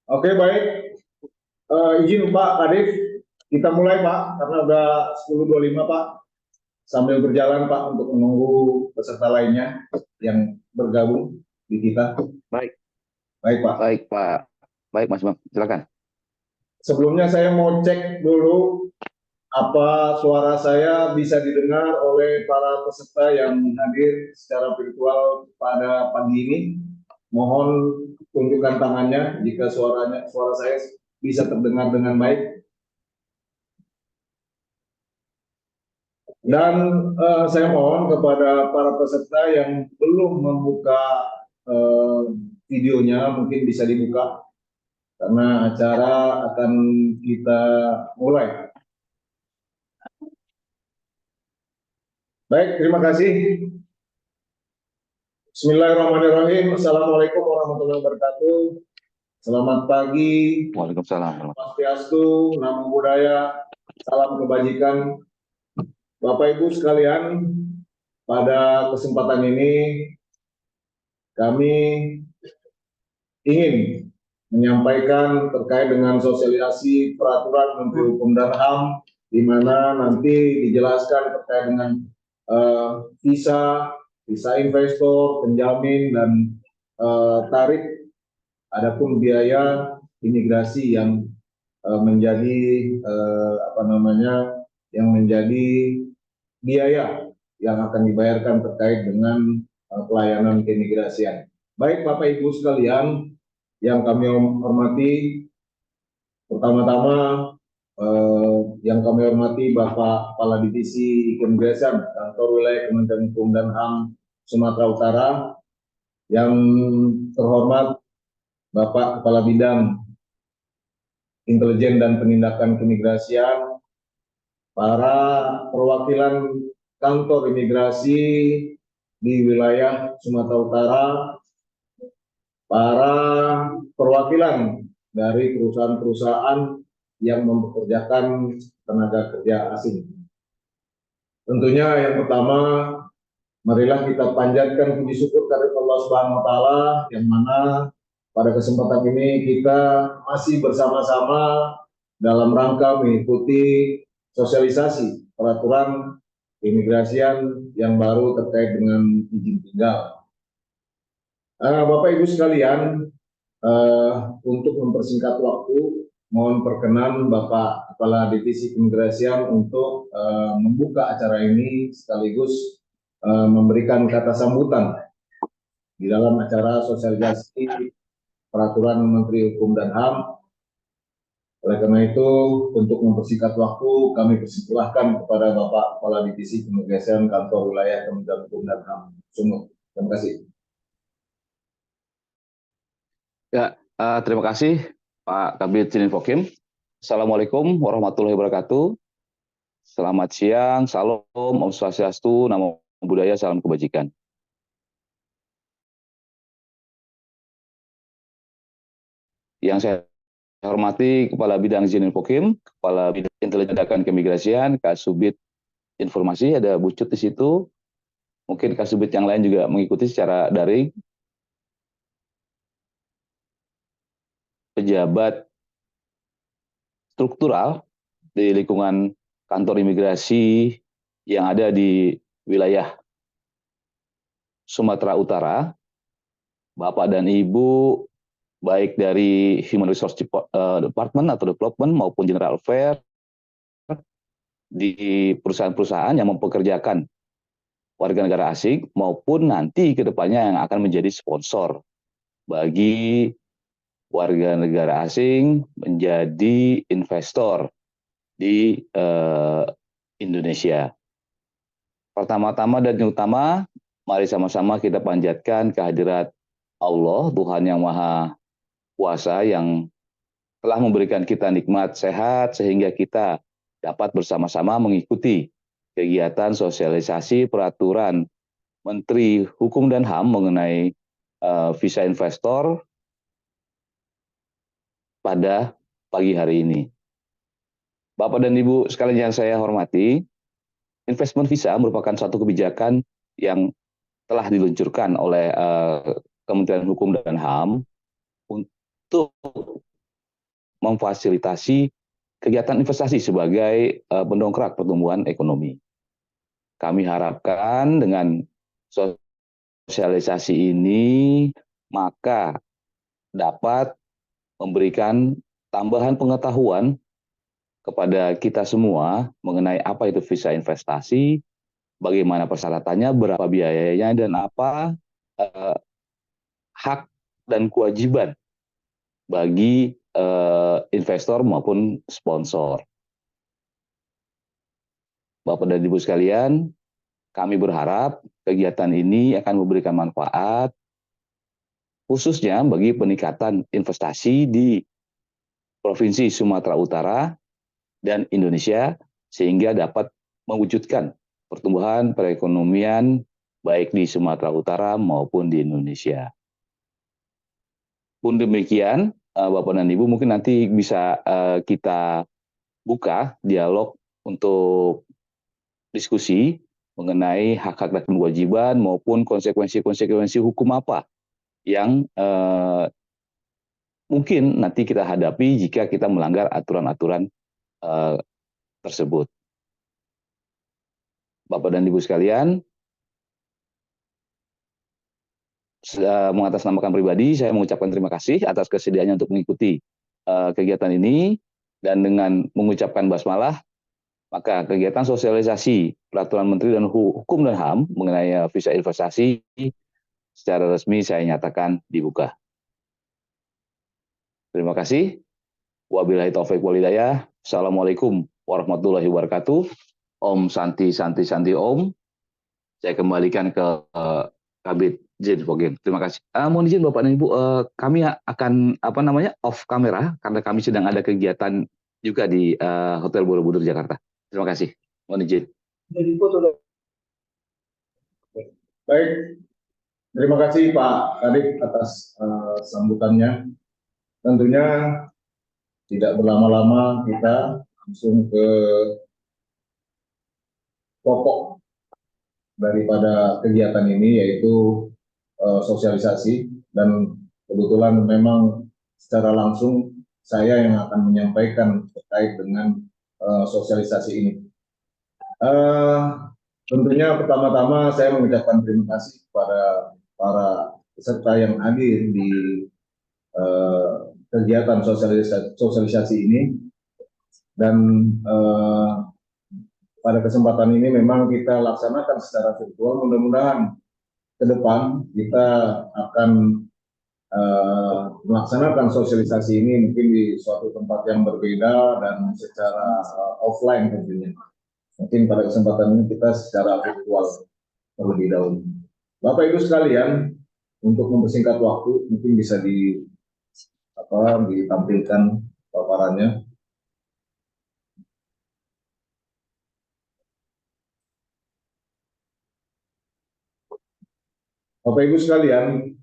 Oke, baik. Izin Pak Kadif, kita mulai Pak, karena udah 10.25 Pak. Sambil berjalan Pak untuk menunggu peserta lainnya yang bergabung di kita. Baik, Baik Pak. baik Pak. Baik Mas Bang, silakan. Sebelumnya saya mau cek dulu apa suara saya bisa didengar oleh para peserta yang hadir secara virtual pada pagi ini. Mohon tunjukkan tangannya jika suara saya bisa terdengar dengan baik. Dan saya mohon kepada para peserta yang belum membuka eh, videonya, mungkin bisa dibuka karena acara akan kita mulai. Baik, terima kasih. Bismillahirrahmanirrahim. Assalamualaikum warahmatullahi wabarakatuh. Selamat pagi. Waalaikumsalam. Swastiastu, Namo Buddhaya, salam kebajikan. Bapak Ibu sekalian, pada kesempatan ini kami ingin menyampaikan terkait dengan sosialisasi peraturan Menteri Hukum dan HAM, di mana nanti dijelaskan terkait dengan visa investor, penjamin, dan tarif. Adapun biaya imigrasi yang menjadi yang menjadi biaya yang akan dibayarkan terkait dengan pelayanan keimigrasian. Baik Bapak Ibu sekalian yang kami hormati, pertama-tama yang kami hormati Bapak Kepala Divisi Keimigrasian Kantor Wilayah Kementerian Hukum dan HAM Sumatera Utara, yang terhormat Bapak Kepala Bidang Intelijen dan Penindakan Keimigrasian, para perwakilan kantor imigrasi di wilayah Sumatera Utara, para perwakilan dari perusahaan-perusahaan yang mempekerjakan tenaga kerja asing. Tentunya yang pertama, marilah kita panjatkan puji syukur kepada Allah Subhanahu wa taala, yang mana pada kesempatan ini kita masih bersama-sama dalam rangka mengikuti sosialisasi peraturan keimigrasian yang baru terkait dengan izin tinggal. Bapak Ibu sekalian, untuk mempersingkat waktu, mohon perkenan Bapak Kepala Divisi Keimigrasian untuk membuka acara ini sekaligus memberikan kata sambutan di dalam acara sosialisasi peraturan Menteri Hukum dan HAM. Oleh karena itu, untuk mempersingkat waktu, kami persilahkan kepada Bapak Kepala Divisi Keimigrasian Kantor Wilayah Kementerian Hukum dan HAM Sumut. Terima kasih. Ya, terima kasih Pak Kabid Sininfokim. Assalamualaikum warahmatullahi wabarakatuh. Selamat siang, salam, Om Swastiastu, Namo Buddhaya, salam kebajikan. Yang saya hormati Kepala Bidang Sininfokim, Kepala Bidang Intelijen dan Keimigrasian, Kasubit Informasi, ada Bu Cut di situ. Mungkin Kasubit yang lain juga mengikuti secara daring. Pejabat struktural di lingkungan kantor imigrasi yang ada di wilayah Sumatera Utara, Bapak dan Ibu, baik dari Human Resource Department atau Development maupun General Affairs, di perusahaan-perusahaan yang mempekerjakan warga negara asing maupun nanti ke depannya yang akan menjadi sponsor bagi warga negara asing menjadi investor di Indonesia. Pertama-tama dan yang utama, mari sama-sama kita panjatkan kehadirat Allah, Tuhan yang Maha Kuasa, yang telah memberikan kita nikmat sehat sehingga kita dapat bersama-sama mengikuti kegiatan sosialisasi peraturan Menteri Hukum dan HAM mengenai visa investor pada pagi hari ini. Bapak dan Ibu sekalian yang saya hormati, investment visa merupakan suatu kebijakan yang telah diluncurkan oleh Kementerian Hukum dan HAM untuk memfasilitasi kegiatan investasi sebagai pendongkrak pertumbuhan ekonomi. Kami harapkan dengan sosialisasi ini maka dapat memberikan tambahan pengetahuan kepada kita semua mengenai apa itu visa investasi, bagaimana persyaratannya, berapa biayanya, dan apa hak dan kewajiban bagi investor maupun sponsor. Bapak dan Ibu sekalian, kami berharap kegiatan ini akan memberikan manfaat khususnya bagi peningkatan investasi di Provinsi Sumatera Utara dan Indonesia sehingga dapat mewujudkan pertumbuhan perekonomian baik di Sumatera Utara maupun di Indonesia. Pun demikian, Bapak dan Ibu, mungkin nanti bisa kita buka dialog untuk diskusi mengenai hak-hak dan kewajiban maupun konsekuensi-konsekuensi hukum apa yang mungkin nanti kita hadapi jika kita melanggar aturan-aturan tersebut. Bapak dan Ibu sekalian, mengatasnamakan pribadi, saya mengucapkan terima kasih atas kesediaannya untuk mengikuti kegiatan ini, dan dengan mengucapkan basmalah, maka kegiatan sosialisasi Peraturan Menteri dan Hukum dan HAM mengenai visa investasi secara resmi saya nyatakan dibuka. Terima kasih. Wabillahi taufiq wal hidayah. Assalamualaikum warahmatullahi wabarakatuh. Om Santi Santi Santi Om. Saya kembalikan ke Kabid Jin Pogin. Terima kasih. Mohon izin Bapak dan Ibu, kami akan off kamera karena kami sedang ada kegiatan juga di Hotel Borobudur Jakarta. Terima kasih. Mohon izin. Baik, terima kasih Pak Kadip atas sambutannya. Tentunya tidak berlama-lama kita langsung ke pokok daripada kegiatan ini, yaitu sosialisasi, dan kebetulan memang secara langsung saya yang akan menyampaikan terkait dengan sosialisasi ini. Tentunya pertama-tama saya mengucapkan terima kasih kepada para peserta yang hadir di kegiatan sosialisasi ini, dan pada kesempatan ini memang kita laksanakan secara virtual. Mudah-mudahan ke depan kita akan melaksanakan sosialisasi ini mungkin di suatu tempat yang berbeda dan secara offline tentunya. Mungkin pada kesempatan ini kita secara virtual terlebih dahulu. Bapak Ibu sekalian, untuk mempersingkat waktu mungkin bisa ditampilkan paparannya. Bapak Ibu sekalian,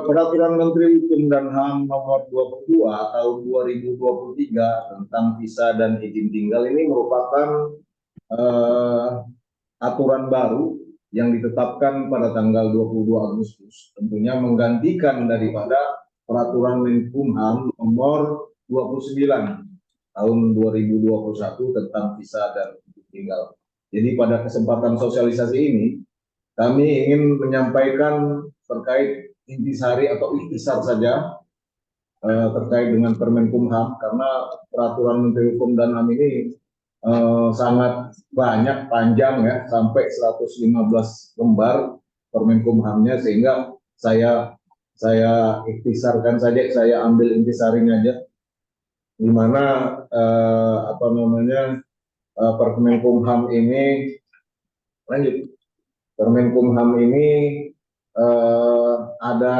Peraturan Menteri Hukum dan HAM Nomor 22 Tahun 2023 tentang visa dan izin tinggal ini merupakan aturan baru yang ditetapkan pada tanggal 22 Agustus, tentunya menggantikan daripada Peraturan Menkumham Nomor 29 Tahun 2021 tentang visa dan izin tinggal. Jadi pada kesempatan sosialisasi ini kami ingin menyampaikan terkait intisari atau ikhtisar saja terkait dengan Permenkumham, karena Peraturan Menteri Hukum dan HAM ini sangat banyak, panjang ya, sampai 115 lembar Permenkumhamnya, sehingga saya ikhtisarkan saja, saya ambil intisarinya aja, di mana Permenkumham ini lanjut. Permenkumham ini ada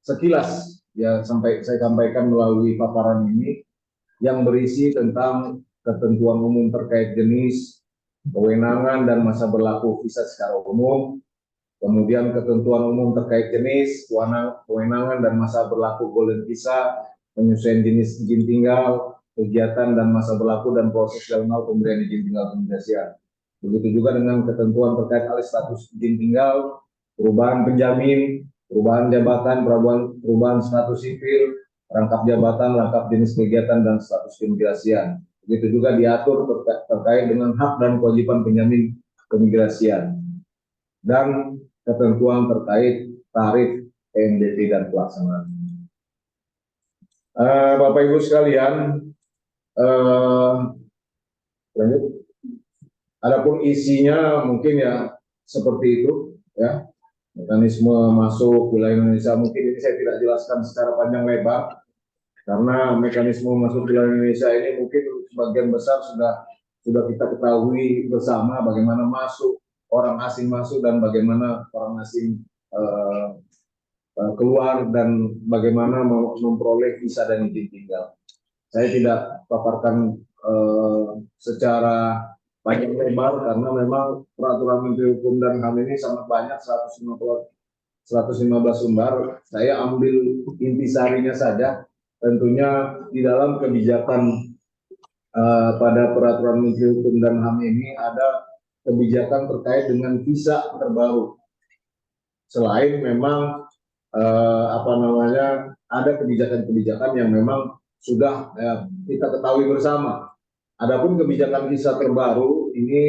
sekilas ya, saya sampaikan melalui paparan ini, yang berisi tentang ketentuan umum terkait jenis, kewenangan dan masa berlaku visa secara umum, kemudian ketentuan umum terkait jenis, kewenangan dan masa berlaku golden visa, penyesuaian jenis izin tinggal, kegiatan dan masa berlaku dan proses dalam hal pemberian izin tinggal keimigrasian. Begitu juga dengan ketentuan terkait alih status izin tinggal, perubahan penjamin, perubahan jabatan, perubahan status sipil, rangkap jabatan, rangkap jenis kegiatan, dan status keimigrasian. Begitu juga diatur terkait dengan hak dan kewajiban penjamin keimigrasian dan ketentuan terkait tarif PNBP dan pelaksanaan. Bapak Ibu sekalian, lanjut. Adapun isinya mungkin ya seperti itu, ya. Mekanisme masuk wilayah Indonesia mungkin ini saya tidak jelaskan secara panjang lebar karena mekanisme masuk wilayah Indonesia ini mungkin sebagian besar sudah kita ketahui bersama bagaimana masuk orang asing masuk dan bagaimana orang asing keluar dan bagaimana memperoleh visa dan izin tinggal. Saya tidak paparkan secara panjang lebar karena memang peraturan Menteri Hukum dan HAM ini sangat banyak, 115 lembar. Saya ambil intisarinya saja. Tentunya di dalam kebijakan pada peraturan Menteri Hukum dan HAM ini ada kebijakan terkait dengan visa terbaru. Selain memang ada kebijakan-kebijakan yang memang sudah kita ketahui bersama. Adapun kebijakan visa terbaru ini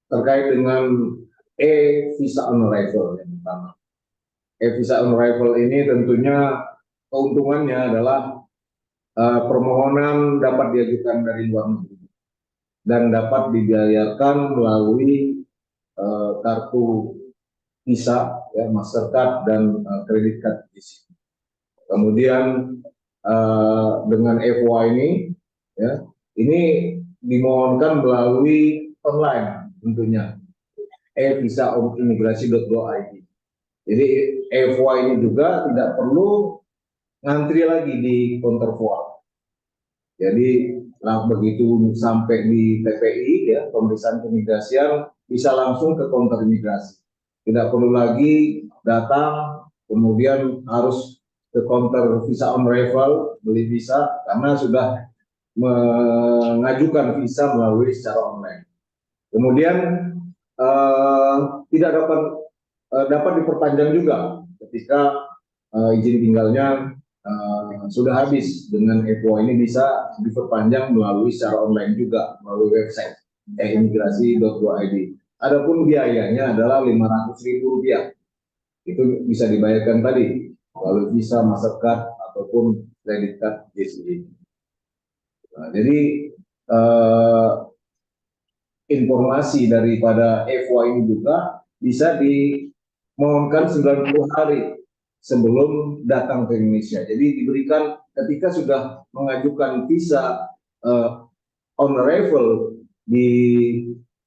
terkait dengan e-visa on arrival yang pertama. E-visa on arrival ini tentunya keuntungannya adalah permohonan dapat diajukan dari luar negeri dan dapat dibayarkan melalui kartu Visa, ya, Mastercard dan kredit card di sini. Kemudian dengan EVA ini, ya, ini dimohonkan melalui online tentunya, e-visa.imigrasi.go.id. Jadi EVA ini juga tidak perlu ngantri lagi di counter voa. Jadi begitu sampai di TPI, ya, pemeriksaan keimigrasian, bisa langsung ke counter imigrasi. Tidak perlu lagi datang, kemudian harus ke counter visa on arrival, beli visa, karena sudah mengajukan visa melalui secara online. Kemudian tidak dapat diperpanjang juga ketika izin tinggalnya sudah habis. Dengan EVA ini bisa diperpanjang melalui secara online juga, melalui website imigrasi.go.id. Adapun biayanya adalah Rp500.000. Itu bisa dibayarkan tadi melalui Visa, Mastercard ataupun kredit card JCB. Nah, jadi informasi daripada EVA ini juga bisa dimohonkan 90 hari sebelum datang ke Indonesia. Jadi diberikan ketika sudah mengajukan visa on arrival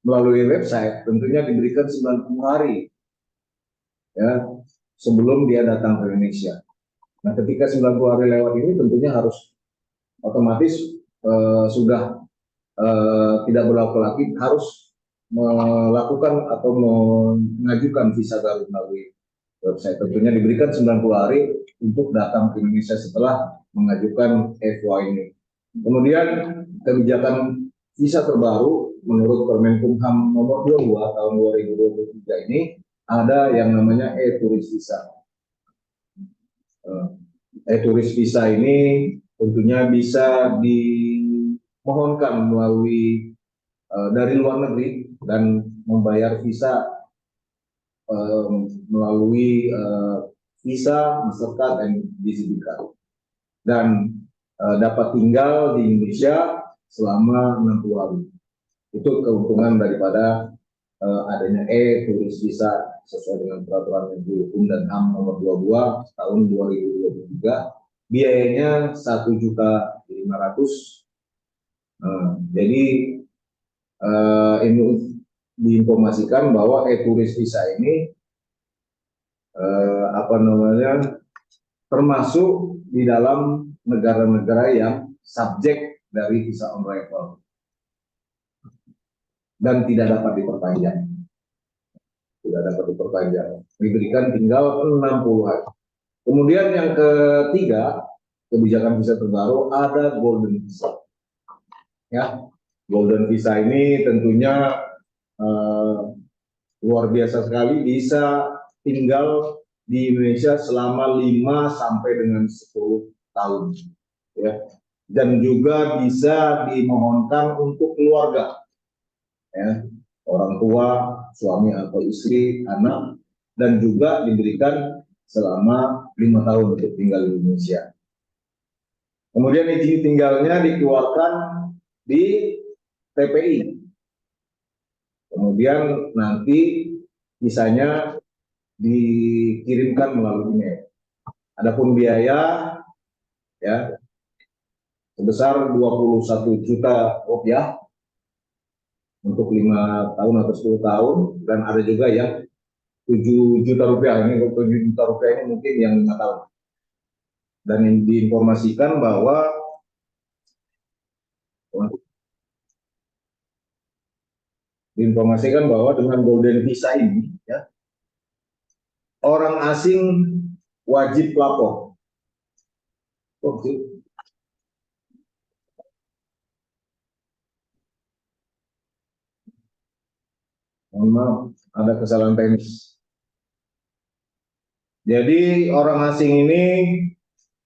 melalui website, tentunya diberikan 90 hari, ya, sebelum dia datang ke Indonesia. Nah, ketika 90 hari lewat ini tentunya harus otomatis sudah tidak berlaku lagi, harus melakukan atau mengajukan visa baru melalui website. Tentunya diberikan 90 hari untuk datang ke Indonesia setelah mengajukan EVA ini. Kemudian kebijakan visa terbaru menurut Permenkumham nomor 22 tahun 2023 ini ada yang namanya e-turis visa. E-turis visa ini tentunya bisa dimohonkan melalui dari luar negeri dan membayar visa melalui Visa, Mastercard, dan JCB Card. Dan dapat tinggal di Indonesia selama 60 hari. Itu keuntungan daripada adanya e-turis visa sesuai dengan peraturan Menteri Hukum dan HAM nomor 22 tahun 2023. Biayanya Rp1.500.000. Jadi ini diinformasikan bahwa e-turis visa ini termasuk di dalam negara-negara yang subjek dari visa on arrival dan tidak dapat diperpanjang. Diberikan tinggal 60 hari. Kemudian yang ketiga, kebijakan visa terbaru ada golden visa. Ya, golden visa ini tentunya luar biasa sekali, bisa tinggal di Indonesia selama 5 sampai dengan 10 tahun, ya. Dan juga bisa dimohonkan untuk keluarga, ya, orang tua, suami atau istri, anak, dan juga diberikan selama 5 tahun untuk tinggal di Indonesia. Kemudian izin tinggalnya dikeluarkan di TPI. Kemudian nanti visanya dikirimkan melalui email. Adapun biaya, ya, sebesar 21 juta rupiah untuk 5 tahun atau 10 tahun, dan ada juga yang 7 juta rupiah. Ini 7 juta rupiah ini mungkin yang 5 tahun. Dan diinformasikan bahwa dengan Golden Visa ini, ya, orang asing wajib lapor. Mohon maaf, ada kesalahan teknis. Jadi orang asing ini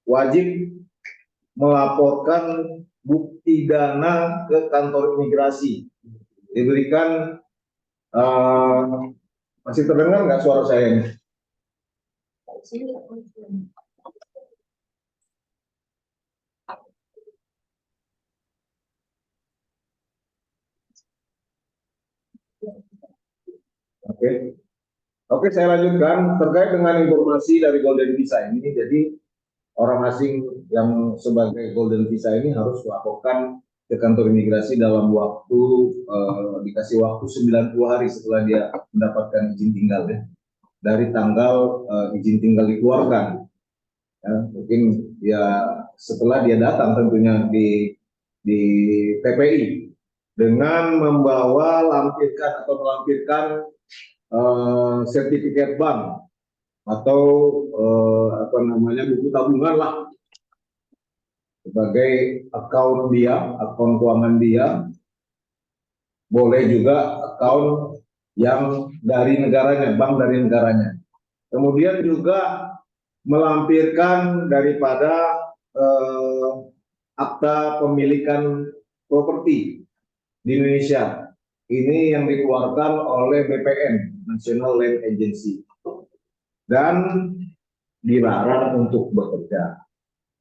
wajib melaporkan bukti dana ke kantor imigrasi. Diberikan, masih terdengar nggak suara saya ini? Oke. Oke, saya lanjutkan terkait dengan informasi dari Golden Visa ini. Jadi orang asing yang sebagai Golden Visa ini harus melaporkan ke kantor imigrasi dalam waktu, dikasih waktu 90 hari setelah dia mendapatkan izin tinggal, ya, dari tanggal izin tinggal dikeluarkan. Ya, mungkin ya setelah dia datang tentunya di TPI dengan membawa melampirkan sertifikat bank atau buku tabungan lah, sebagai akun keuangan dia. Boleh juga akun yang dari negaranya, bank dari negaranya. Kemudian juga melampirkan daripada akta pemilikan properti di Indonesia. Ini yang dikeluarkan oleh BPN, National Land Agency, dan dilarang untuk bekerja.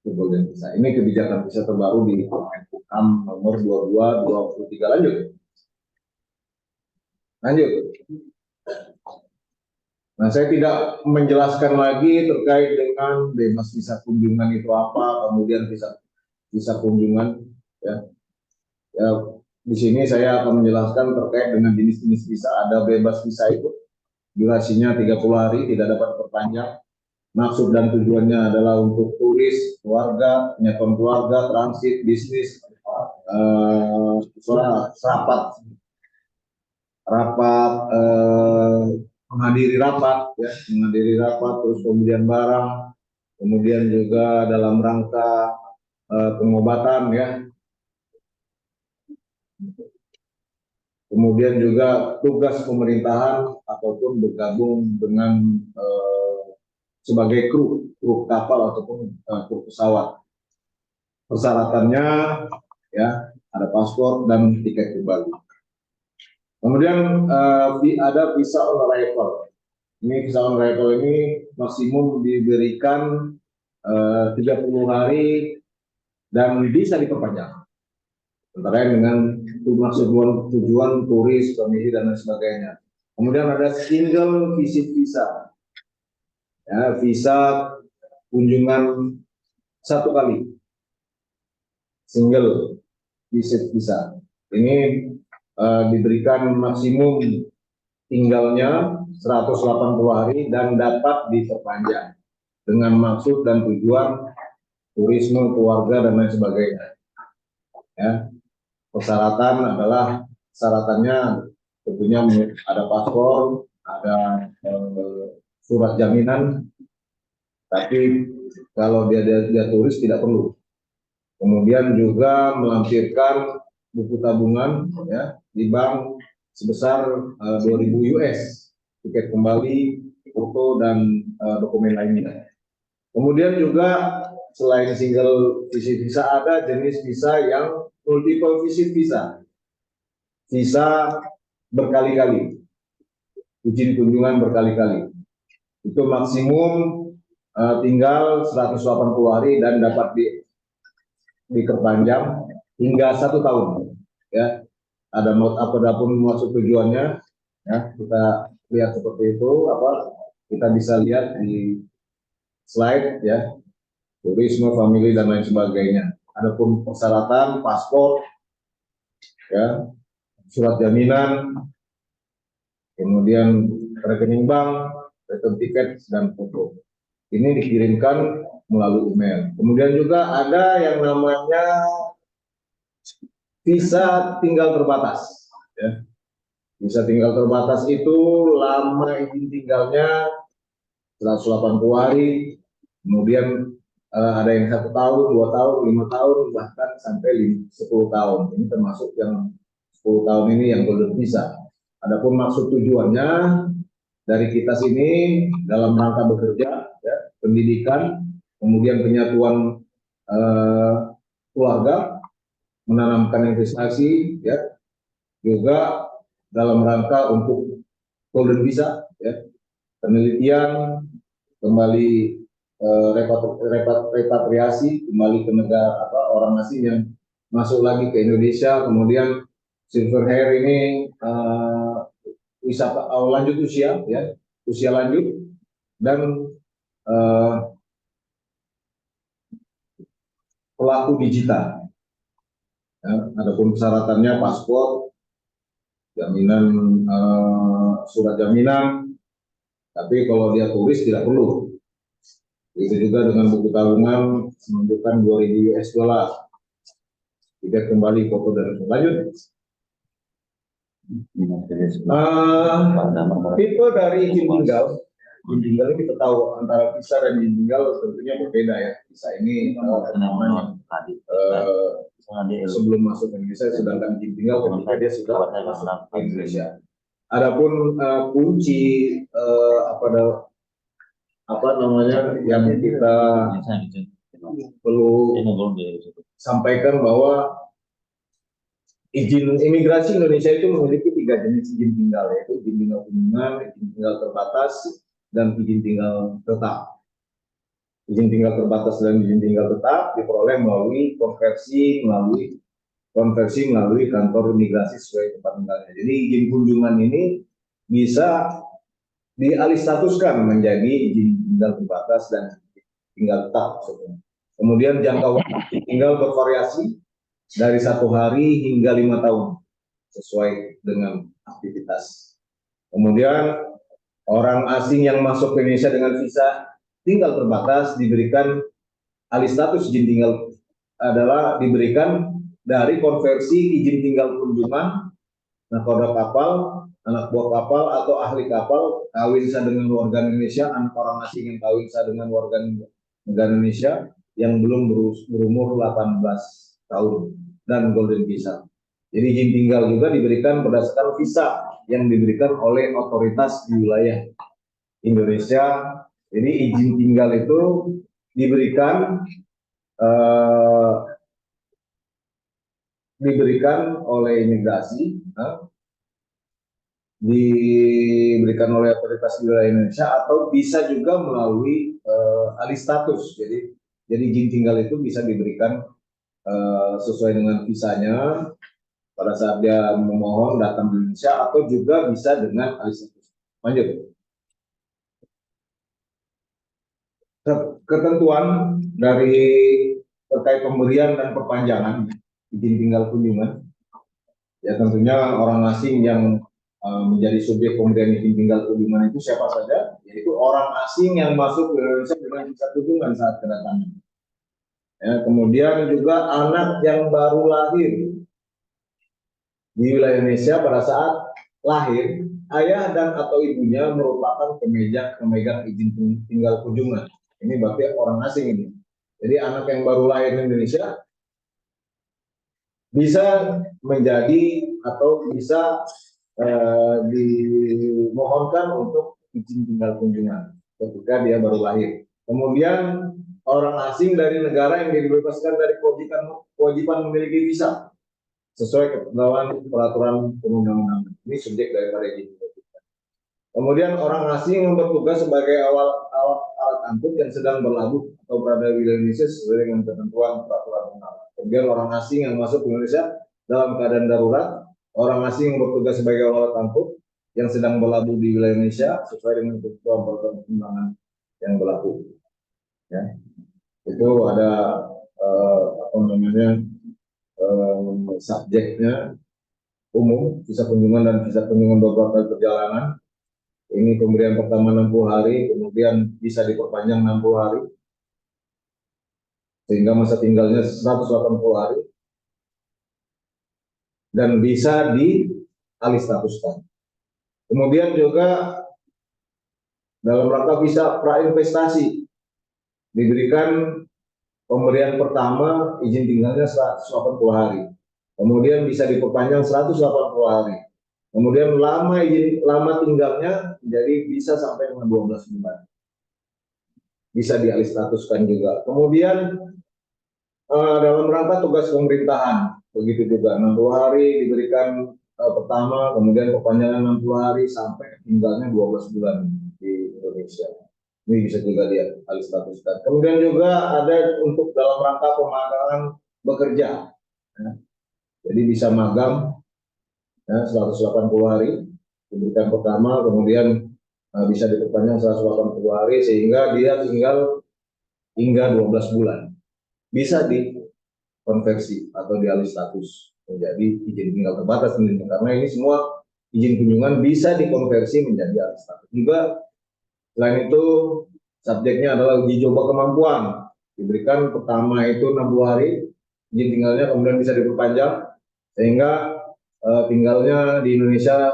Golden Visa ini kebijakan visa terbaru di Menkumham nomor 22/2023. Lanjut. Nah, saya tidak menjelaskan lagi terkait dengan bebas visa kunjungan itu apa, kemudian visa kunjungan, ya. Ya, di sini saya akan menjelaskan terkait dengan jenis-jenis visa. Ada bebas visa itu durasinya 30 hari, tidak dapat diperpanjang. Maksud dan tujuannya adalah untuk turis, keluarga, penyatuan keluarga, transit, bisnis, menghadiri rapat, terus kemudian barang, kemudian juga dalam rangka pengobatan, ya. Kemudian juga tugas pemerintahan ataupun bergabung dengan sebagai kru kapal ataupun kru pesawat. Persyaratannya, ya, ada paspor dan tiket kembali. Kemudian ada visa on arrival. Ini visa on arrival ini maksimum diberikan 30 hari dan bisa diperpanjang. Antara dengan tujuan turis, famili, dan lain sebagainya. Kemudian ada single visit visa. Ya, visa kunjungan satu kali, single visit visa. Ini diberikan maksimum tinggalnya 180 hari dan dapat diperpanjang dengan maksud dan tujuan turisme, keluarga, dan lain sebagainya. Ya, persyaratan adalah tentunya ada paspor, ada surat jaminan, tapi kalau dia turis tidak perlu. Kemudian juga melampirkan buku tabungan, ya, di bank sebesar 2.000 US, tiket kembali foto dan dokumen lainnya. Kemudian juga selain single visit visa, ada jenis visa yang multiple visit visa. Visa berkali-kali, izin kunjungan berkali-kali. Itu maksimum tinggal 180 hari dan dapat diperpanjang hingga 1 tahun. Ya, adapun maksud tujuannya, ya kita lihat seperti itu. Kita bisa lihat di slide, ya, turisme, family dan lain sebagainya. Adapun persyaratan paspor, ya, surat jaminan, kemudian rekening bank, return tiket dan foto. Ini dikirimkan melalui email. Kemudian juga ada yang namanya visa tinggal terbatas. Ya. Visa tinggal terbatas itu lama izin tinggalnya 180 hari, kemudian ada yang 1 tahun, 2 tahun, 5 tahun, bahkan sampai 10 tahun. Ini termasuk yang 10 tahun ini yang golden visa. Adapun maksud tujuannya dari kita sini dalam rangka bekerja, ya, pendidikan, kemudian penyatuan keluarga, menanamkan investasi, ya, juga dalam rangka untuk golden visa, ya, penelitian, kembali repatriasi, kembali ke negara orang asing yang masuk lagi ke Indonesia, kemudian silver hair ini wisata lanjut usia, ya, usia lanjut, dan pelaku digital. Ya, adapun persyaratannya paspor, jaminan, surat jaminan, tapi kalau dia turis tidak perlu. Itu juga dengan buku tabungan menunjukkan 2.000 US dollar. Tiket kembali, foto dan lanjut. Tipe dari izin tinggal. Izin tinggal ini kita tahu antara visa dan izin tinggal tentunya berbeda, ya. Visa ini sebelum masuk ke Indonesia, sedangkan izin tinggal ketika dia sudah masuk ke Indonesia. Adapun kunci yang kita perlu sampaikan bahwa izin imigrasi Indonesia itu memiliki 3 jenis izin tinggal, yaitu izin tinggal kunjungan, izin tinggal terbatas, dan izin tinggal tetap. Izin tinggal terbatas dan izin tinggal tetap diperoleh melalui konversi melalui kantor imigrasi sesuai tempat tinggalnya. Jadi izin kunjungan ini bisa dialih statuskan menjadi izin tinggal terbatas dan tinggal tetap. Kemudian jangka waktu tinggal bervariasi dari 1 hari hingga 5 tahun sesuai dengan aktivitas. Kemudian orang asing yang masuk ke Indonesia dengan visa tinggal terbatas diberikan alih status izin tinggal adalah diberikan dari konversi izin tinggal kunjungan, nakoda kapal, anak buah kapal atau ahli kapal, kawin sah dengan warga Indonesia, anak orang asing yang kawin sah dengan warga negara Indonesia yang belum berumur 18 tahun, dan golden visa. Jadi izin tinggal juga diberikan berdasarkan visa yang diberikan oleh otoritas di wilayah Indonesia. Jadi izin tinggal itu diberikan oleh imigrasi, diberikan oleh otoritas di wilayah Indonesia, atau bisa juga melalui alih status. Jadi izin tinggal itu bisa diberikan sesuai dengan visanya pada saat dia memohon datang ke Indonesia, atau juga bisa dengan alih status. Lanjut. Ketentuan dari terkait pemberian dan perpanjangan izin tinggal kunjungan, ya tentunya orang asing yang menjadi subjek pemberian izin tinggal kunjungan itu siapa saja, yaitu orang asing yang masuk ke Indonesia dengan visa kunjungan saat kedatangan. Ya, kemudian juga anak yang baru lahir di wilayah Indonesia pada saat lahir, ayah dan atau ibunya merupakan pemegang izin tinggal kunjungan. Ini berarti orang asing ini. Jadi anak yang baru lahir di Indonesia bisa menjadi atau bisa dimohonkan untuk izin tinggal kunjungan ketika dia baru lahir. Kemudian orang asing dari negara yang dibebaskan dari kewajiban memiliki visa sesuai ketentuan peraturan perundang-undangan. Ini subjek daripada izin. Kemudian orang asing yang bertugas sebagai alat angkut yang sedang berlabuh atau berada di Indonesia sesuai dengan ketentuan peraturan perundang-undangan. Kemudian orang asing yang masuk ke Indonesia dalam keadaan darurat, orang asing yang bertugas sebagai alat angkut yang sedang berlabuh di wilayah Indonesia sesuai dengan ketentuan peraturan perundang-undangan yang berlaku. Ya, itu ada subjeknya umum, visa kunjungan dan visa kunjungan beberapa perjalanan. Ini pemberian pertama 60 hari, kemudian bisa diperpanjang 60 hari, sehingga masa tinggalnya 180 hari, dan bisa dialih statuskan. Kemudian juga dalam rangka visa prainvestasi, diberikan pemberian pertama izin tinggalnya 180 hari, kemudian bisa diperpanjang 180 hari. Kemudian lama tinggalnya jadi bisa sampai dengan 12 bulan. Bisa dialih statuskan juga. Kemudian dalam rangka tugas pemerintahan, begitu juga 60 hari diberikan pertama, kemudian perpanjangan 60 hari sampai tinggalnya 12 bulan di Indonesia. Ini bisa juga dialih statuskan. Kemudian juga ada untuk dalam rangka pemagangan bekerja. Ya. Jadi bisa magang ya, 180 hari diberikan pertama, kemudian bisa diperpanjang 180 hari sehingga dia tinggal hingga 12 bulan. Bisa dikonversi atau dialih status menjadi izin tinggal terbatas tentunya, karena ini semua izin kunjungan bisa dikonversi menjadi alih status. Juga selain itu subjeknya adalah uji coba kemampuan, diberikan pertama itu 60 hari izin tinggalnya, kemudian bisa diperpanjang sehingga tinggalnya di Indonesia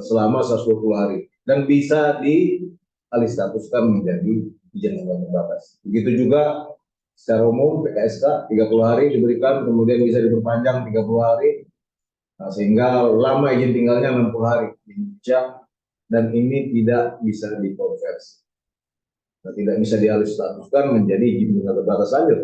selama 120 hari dan bisa dialih statuskan menjadi izin tinggal terbatas. Begitu juga secara umum PKSK 30 hari diberikan, kemudian bisa diperpanjang 30 hari, sehingga lama izin tinggalnya 60 hari di Indonesia, dan ini tidak bisa dikonversi, tidak bisa dialih statuskan menjadi izin tinggal terbatas saja.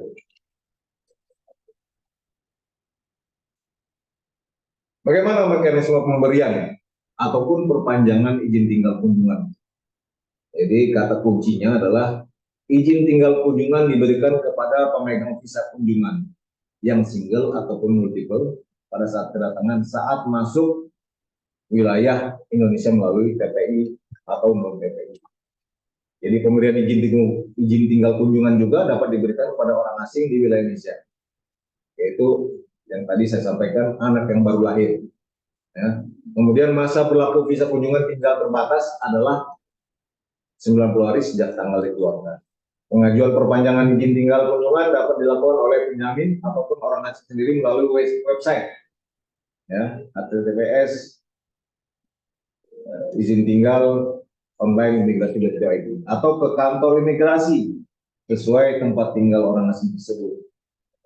Bagaimana mekanisme pemberian ataupun perpanjangan izin tinggal kunjungan? Jadi kata kuncinya adalah izin tinggal kunjungan diberikan kepada pemegang visa kunjungan yang single ataupun multiple pada saat kedatangan saat masuk wilayah Indonesia melalui TPI atau non TPI. Jadi pemberian izin tinggal kunjungan juga dapat diberikan kepada orang asing di wilayah Indonesia, yaitu yang tadi saya sampaikan anak yang baru lahir. Ya. Kemudian masa berlaku visa kunjungan tinggal terbatas adalah 90 hari sejak tanggal dikeluarkan. Pengajuan perpanjangan izin tinggal kunjungan dapat dilakukan oleh penjamin ataupun orang asing sendiri melalui website, ya, https izin tinggal online imigrasi.id atau ke kantor imigrasi sesuai tempat tinggal orang asing tersebut.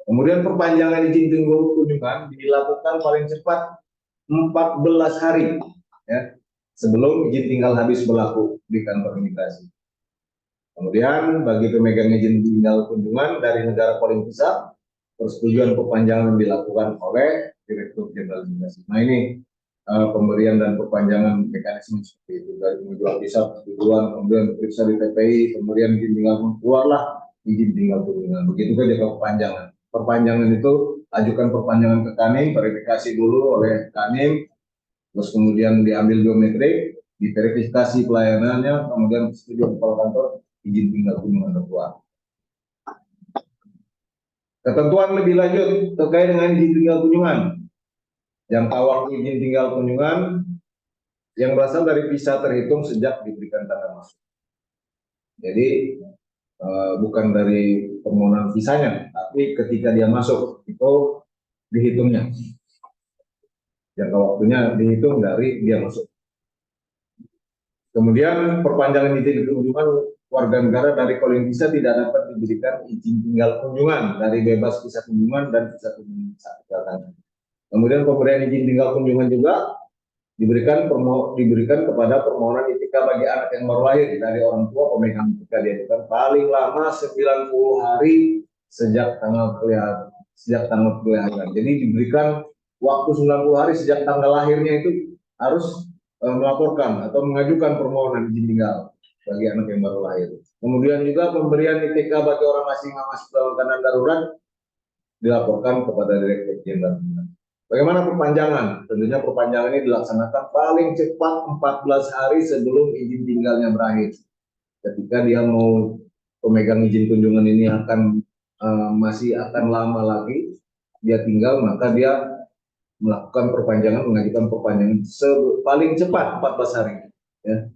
Kemudian perpanjangan izin tinggal kunjungan dilakukan paling cepat 14 hari ya, sebelum izin tinggal habis berlaku di kantor imigrasi. Kemudian bagi pemegang izin tinggal kunjungan dari negara calling visa, persetujuan perpanjangan dilakukan oleh Direktur Jenderal Imigrasi. Nah ini pemberian dan perpanjangan mekanisme seperti itu, dari menjual visa persetujuan, kemudian periksa di TPI, pemberian izin tinggal keluarlah izin tinggal kunjungan. Begitu saja perpanjangan. Perpanjangan itu ajukan perpanjangan ke Kanim, verifikasi dulu oleh Kanim, terus kemudian diambil biometrik, diverifikasi pelayanannya, kemudian persetujuan kepala kantor izin tinggal kunjungan terkeluar. Ketentuan lebih lanjut terkait dengan izin tinggal kunjungan. Jangka waktu izin tinggal kunjungan yang berasal dari visa terhitung sejak diberikan tanda masuk. Jadi bukan dari permohonan visanya, tapi ketika dia masuk itu dihitungnya. Jangka waktunya dihitung dari dia masuk. Kemudian perpanjangan izin kunjungan warga negara dari calling visa tidak dapat diberikan izin tinggal kunjungan dari bebas visa kunjungan dan visa kunjungan saat kedatangan. Kemudian pemberian izin tinggal kunjungan juga diberikan kepada permohonan itikaf bagi anak yang baru lahir dari orang tua pemegang itikaf diajukan paling lama 90 hari sejak tanggal kelahiran. Jadi diberikan waktu 90 hari sejak tanggal lahirnya itu harus melaporkan atau mengajukan permohonan izin tinggal bagi anak yang baru lahir. Kemudian juga pemberian itikaf bagi orang asing yang masuk dalam keadaan darurat dilaporkan kepada Direktur Jenderal. Bagaimana perpanjangan? Tentunya perpanjangan ini dilaksanakan paling cepat 14 hari sebelum izin tinggalnya berakhir. Ketika dia mau pemegang izin kunjungan ini masih akan lama lagi dia tinggal, maka dia melakukan perpanjangan, mengajukan perpanjangan paling cepat 14 hari. Ya.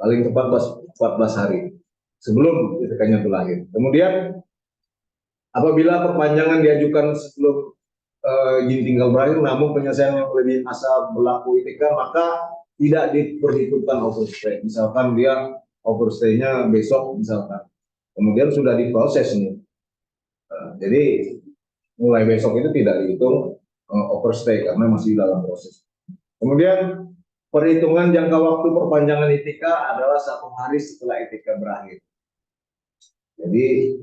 Paling cepat 14 hari sebelum itikafnya itu lahir. Kemudian apabila perpanjangan diajukan sebelum izin tinggal berakhir, namun penyelesaian yang melebihi masa berlaku itikaf, maka tidak diperhitungkan overstay. Misalkan dia overstay-nya besok, misalkan, kemudian sudah diproses nih. Jadi mulai besok itu tidak dihitung overstay karena masih dalam proses. Kemudian perhitungan jangka waktu perpanjangan itikaf adalah 1 hari setelah itikaf berakhir. Jadi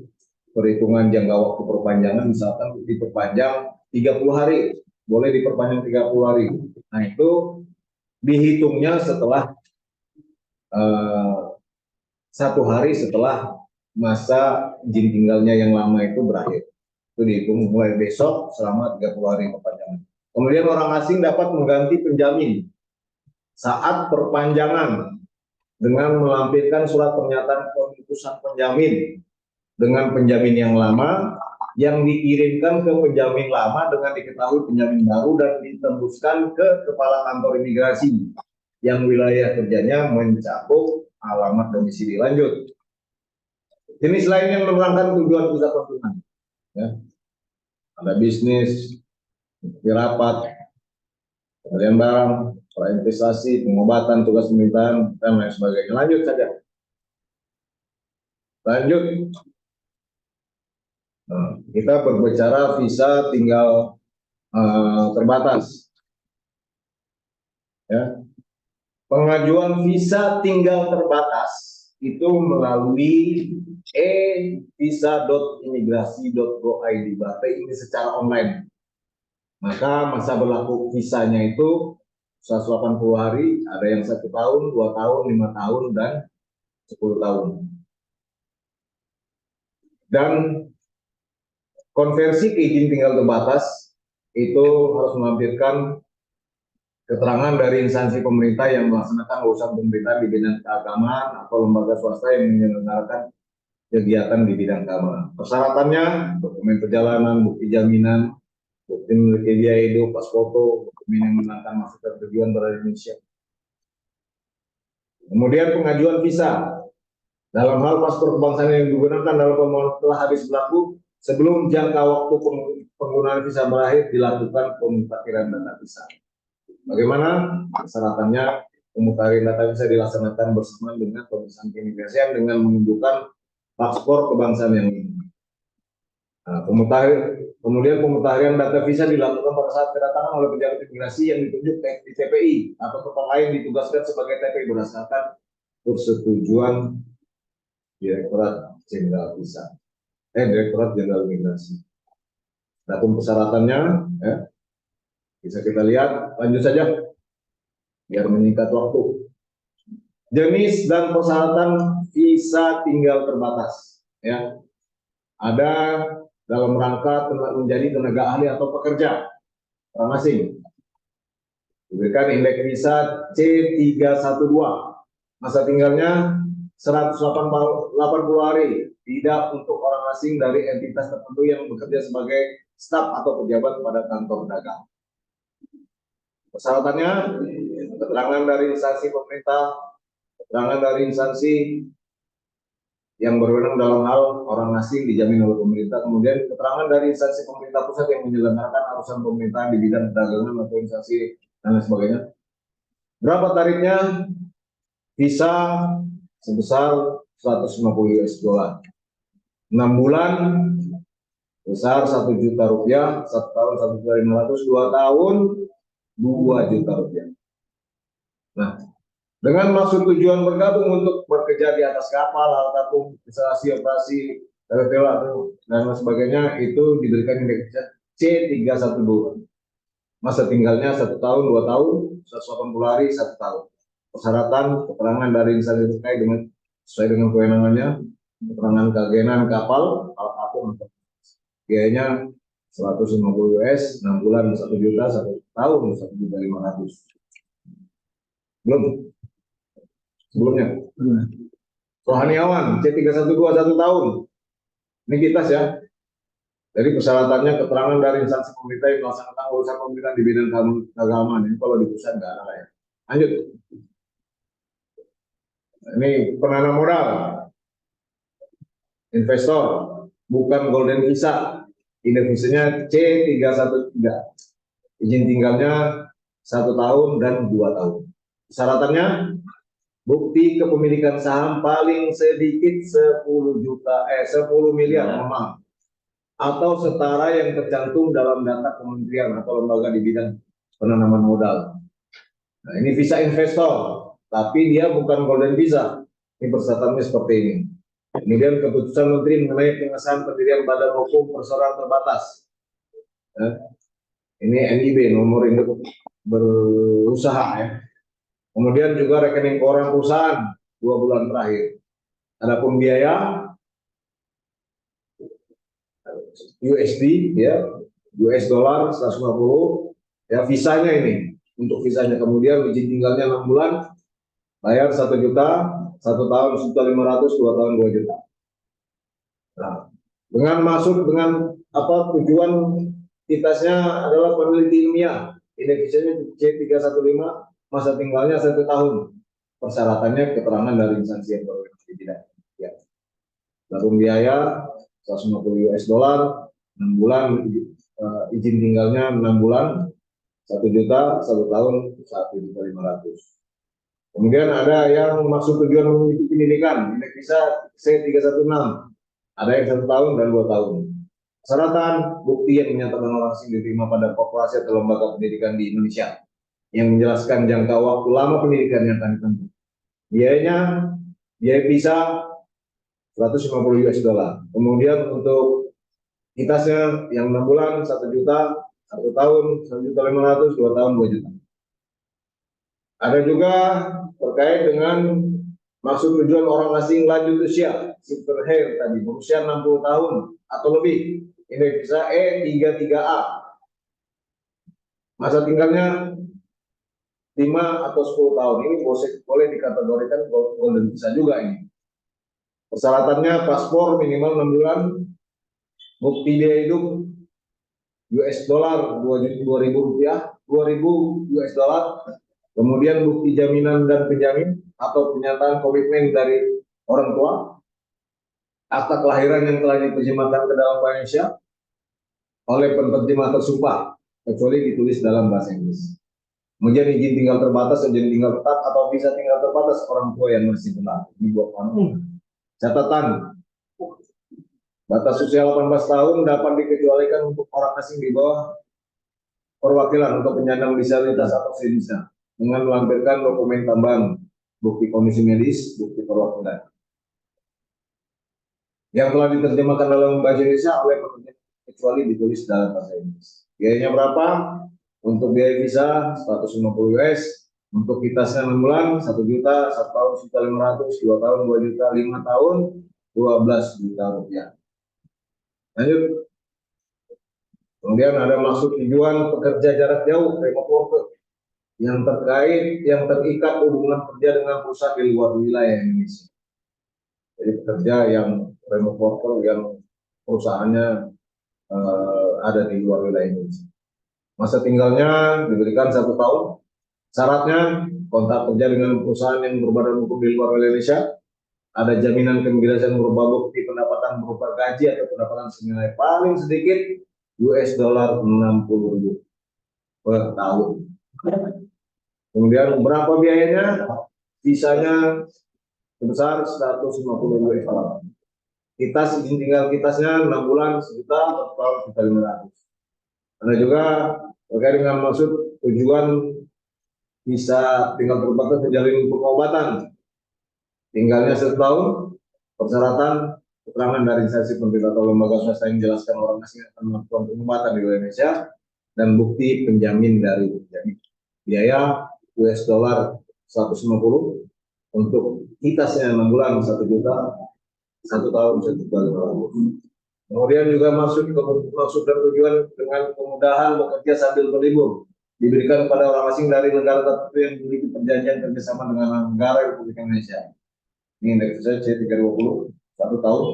perhitungan jangka waktu perpanjangan misalkan diperpanjang 30 hari, boleh diperpanjang 30 hari. Nah itu dihitungnya setelah 1 hari setelah masa izin tinggalnya yang lama itu berakhir. Itu dihitung mulai besok selama 30 hari perpanjangan. Kemudian orang asing dapat mengganti penjamin saat perpanjangan dengan melampirkan surat pernyataan pemutusan penjamin dengan penjamin yang lama yang dikirimkan ke penjamin lama dengan diketahui penjamin baru dan ditembuskan ke kepala kantor imigrasi yang wilayah kerjanya mencakup alamat domisili. Lanjut. Jenis lain yang menerangkan tujuan visa kunjungan. Ya. Ada bisnis, rapat, pembelian barang, investasi, pengobatan, tugas pemerintahan, dan lain sebagainya. Lanjut saja. Lanjut. Nah, kita berbicara visa tinggal terbatas. Ya. Pengajuan visa tinggal terbatas itu melalui e-visa.imigrasi.go.id. Berarti ini secara online. Maka masa berlaku visanya itu 180 hari, ada yang 1 tahun, 2 tahun, 5 tahun, dan 10 tahun. Dan konversi ke izin tinggal terbatas itu harus melampirkan keterangan dari instansi pemerintah yang melaksanakan urusan pemerintahan di bidang keagamaan atau lembaga swasta yang menyelenggarakan kegiatan di bidang keamanan. Persyaratannya, dokumen perjalanan, bukti jaminan, bukti memiliki biaya hidup, pas foto, dokumen yang menerangkan maksud dan tujuan berada di Indonesia. Kemudian pengajuan visa. Dalam hal paspor kebangsaan yang digunakan dalam permohonan telah habis berlaku, sebelum jangka waktu penggunaan visa berakhir dilakukan pemutakhiran data visa. Bagaimana? Persyaratannya, pemutakhiran data visa dilaksanakan bersama dengan pemeriksaan keimigrasian dengan menunjukkan paspor kebangsaan yang ini. Nah, kemudian pemutakhiran data visa dilakukan pada saat kedatangan oleh pejabat imigrasi yang ditunjuk di TPI atau tempat lain ditugaskan sebagai TPI berdasarkan persetujuan Direktorat Jenderal Visa, Direktorat Jenderal Imigrasi. Adapun persyaratannya, ya, bisa kita lihat. Lanjut saja, biar menyingkat waktu. Jenis dan persyaratan visa tinggal terbatas, ya, ada dalam rangka menjadi tenaga ahli atau pekerja orang asing. Diberikan indeks visa C312, masa tinggalnya 180 hari, tidak untuk orang asing dari entitas tertentu yang bekerja sebagai staf atau pejabat pada kantor dagang. Persyaratannya, keterangan dari instansi pemerintah, keterangan dari instansi yang berwenang dalam hal orang asing dijamin oleh pemerintah, kemudian keterangan dari instansi pemerintah pusat yang menyelenggarakan urusan pemerintahan di bidang perdagangan atau instansi dan lain sebagainya. Berapa tarifnya? Visa sebesar 150 US dollar. 6 bulan besar 1 juta rupiah, 1 tahun 1.500, 2 tahun 2 juta rupiah. Nah, dengan maksud tujuan bergabung untuk bekerja di atas kapal, ataupun instalasi operasi, dan lain sebagainya, itu diberikan indeks C312. Masa tinggalnya 1 tahun, 2 tahun, 180 hari, 1 tahun. Persyaratan keterangan dari instansi terkait dengan sesuai dengan kewenangannya, keterangan keagenan kapal, alat apung, biayanya 150 US, 6 bulan 1 juta, 1 tahun 1.500.000. Belum sebelumnya. Rohaniawan C312 1 tahun. Ini kitas ya. Jadi persyaratannya keterangan dari instansi pemerintah yang melaksanakan urusan pemerintah di bidang keagamaan. Ini kalau di pusat nggak ada ya. Lanjut. Ini penanam modal, investor, bukan golden visa. Indeks visanya C313. Izin tinggalnya 1 tahun dan 2 tahun. Persyaratannya bukti kepemilikan saham paling sedikit 10 miliar, maaf, atau setara yang tercantum dalam data kementerian atau lembaga di bidang penanaman modal. Nah, ini visa investor, tapi dia bukan golden visa. Ini persyaratannya seperti ini. Kemudian keputusan menteri mengenai pengesahan pendirian badan hukum perseroan terbatas. Ini NIB, nomor induk berusaha ya. Kemudian juga rekening keuangan perusahaan 2 bulan terakhir. Adapun biaya USD ya, US dollar 150 ya, visanya ini untuk visanya. Kemudian izin tinggalnya 6 bulan, bayar 1 juta, 1 tahun 1.500.000, 2 tahun 2 juta. Nah, dengan masuk dengan apa tujuan kitasnya adalah peneliti ilmiah, indeks visanya C315, masa tinggalnya 1 tahun. Persyaratannya keterangan dari instansi yang berwenang tidak. Ya. Lalu biaya 150 US dollar, 6 bulan, izin tinggalnya 6 bulan, 1 juta, 1 tahun 1.500.000. Kemudian ada yang maksud tujuan mengikuti pendidikan, indeks visa C316. Ada yang 1 tahun dan 2 tahun. Persyaratan bukti yang menyatakan orang asing diterima pada korporasi atau lembaga pendidikan di Indonesia yang menjelaskan jangka waktu lama pendidikan yang akan ditempuh. Biayanya, biaya visa 150 US dollar. Kemudian untuk kitasnya yang 6 bulan 1 juta, 1 tahun 1.500.000, 2 tahun 2 juta. Ada juga terkait dengan maksud tujuan orang asing lanjut usia, super hair tadi, berusia 60 tahun atau lebih. Ini bisa E33A. Masa tinggalnya 5 atau 10 tahun. Ini boleh dikategorikan golden visa juga ini. Persyaratannya paspor minimal 6 bulan, bukti biaya hidup US dollar 2.000 rupiah, 2.000 US dollar. Kemudian bukti jaminan dan penjamin atau pernyataan komitmen dari orang tua, akta kelahiran yang telah diterjemahkan ke dalam bahasa Indonesia oleh penerjemah tersumpah, kecuali ditulis dalam bahasa Inggris. Kemudian izin tinggal terbatas, izin tinggal tetap atau visa tinggal terbatas orang tua yang masih benar. Ini buat catatan, batas usia 18 tahun dapat dikecualikan untuk orang asing di bawah perwakilan untuk penyandang disabilitas atau sedisa dengan melampirkan dokumen tambahan, bukti kondisi medis, bukti perwakilan yang telah diterjemahkan dalam bahasa Indonesia oleh penerjemah kecuali ditulis dalam bahasa Inggris. Biayanya berapa? Untuk biaya visa 150 US, untuk kitasnya 6 bulan 1 juta, 1 tahun 1.500.000, 2 tahun 2 juta, 5 tahun 12 juta rupiah. Lanjut. Kemudian ada maksud tujuan pekerja jarak jauh, remote worker, yang terikat hubungan kerja dengan perusahaan di luar wilayah Indonesia. Jadi pekerja yang remote worker yang perusahaannya ada di luar wilayah Indonesia. Masa tinggalnya diberikan 1 tahun. Syaratnya kontrak kerja dengan perusahaan yang berbadan hukum di luar wilayah Indonesia. Ada jaminan keimigrasian berupa bukti pendapatan berupa gaji atau pendapatan senilai paling sedikit US dollar 60.000 per tahun. Kemudian berapa biayanya? Visanya sebesar 150 US dollar. Kitas izin tinggal kitasnya 6 bulan 1 juta, 1 tahun 1.500.000. Ada juga terkait dengan maksud tujuan bisa tinggal terbatas menjalin pengobatan, tinggalnya 1 tahun, persyaratan keterangan dari instansi pemerintah atau lembaga swasta yang menjelaskan orang asing akan melakukan pengobatan di Indonesia, dan bukti penjamin dari penjamin. Biaya US dollar 150, untuk kitasnya 6 bulan 1 juta, 1 tahun 1.500.000. Kemudian juga maksud dan tujuan dengan kemudahan bekerja sambil berlibur diberikan kepada orang asing dari negara tertentu yang memiliki perjanjian kerjasama dengan negara Republik Indonesia. Ini indeks saya C320, 1 tahun.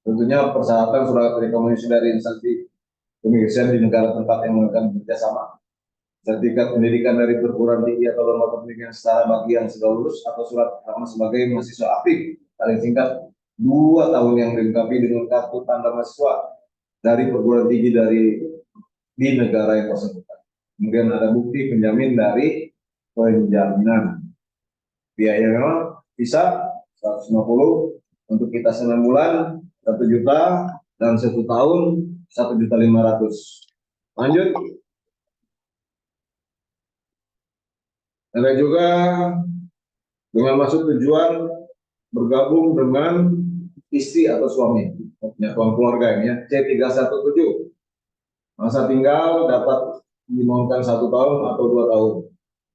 Tentunya persyaratan surat rekomendasi dari instansi keimigrasian di negara tempat yang melakukan kerjasama, sertifikat pendidikan dari perguruan tinggi atau lembaga pendidikan setara bagi yang sudah lulus, atau surat keterangan sebagai mahasiswa aktif paling singkat 2 tahun yang dilengkapi dengan kartu tanda mahasiswa dari perguruan tinggi di negara yang bersangkutan. Kemudian ada bukti penjamin dari penjaminan. Biayanya bisa 150, untuk kita 9 bulan 1 juta, dan 1 tahun 1.500.000. Lanjut. Ada juga dengan maksud tujuan bergabung dengan istri atau suami, penyatuan keluarga ini ya, C317. Masa tinggal dapat dimohonkan 1 tahun atau 2 tahun.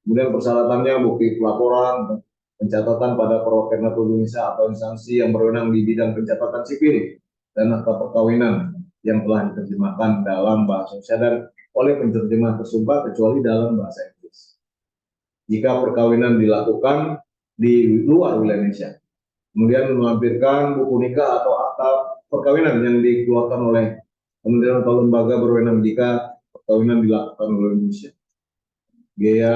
Kemudian persyaratannya bukti pelaporan, pencatatan pada perwakilan Indonesia atau instansi yang berwenang di bidang pencatatan sipil, dan akta perkawinan yang telah diterjemahkan dalam bahasa Indonesia dan oleh penterjemah tersumpah kecuali dalam bahasa Inggris. Jika perkawinan dilakukan di luar wilayah Indonesia. Kemudian melampirkan buku nikah atau akta perkawinan yang dikeluarkan oleh kementerian atau lembaga berwenang jika perkawinan dilakukan oleh Indonesia. Biaya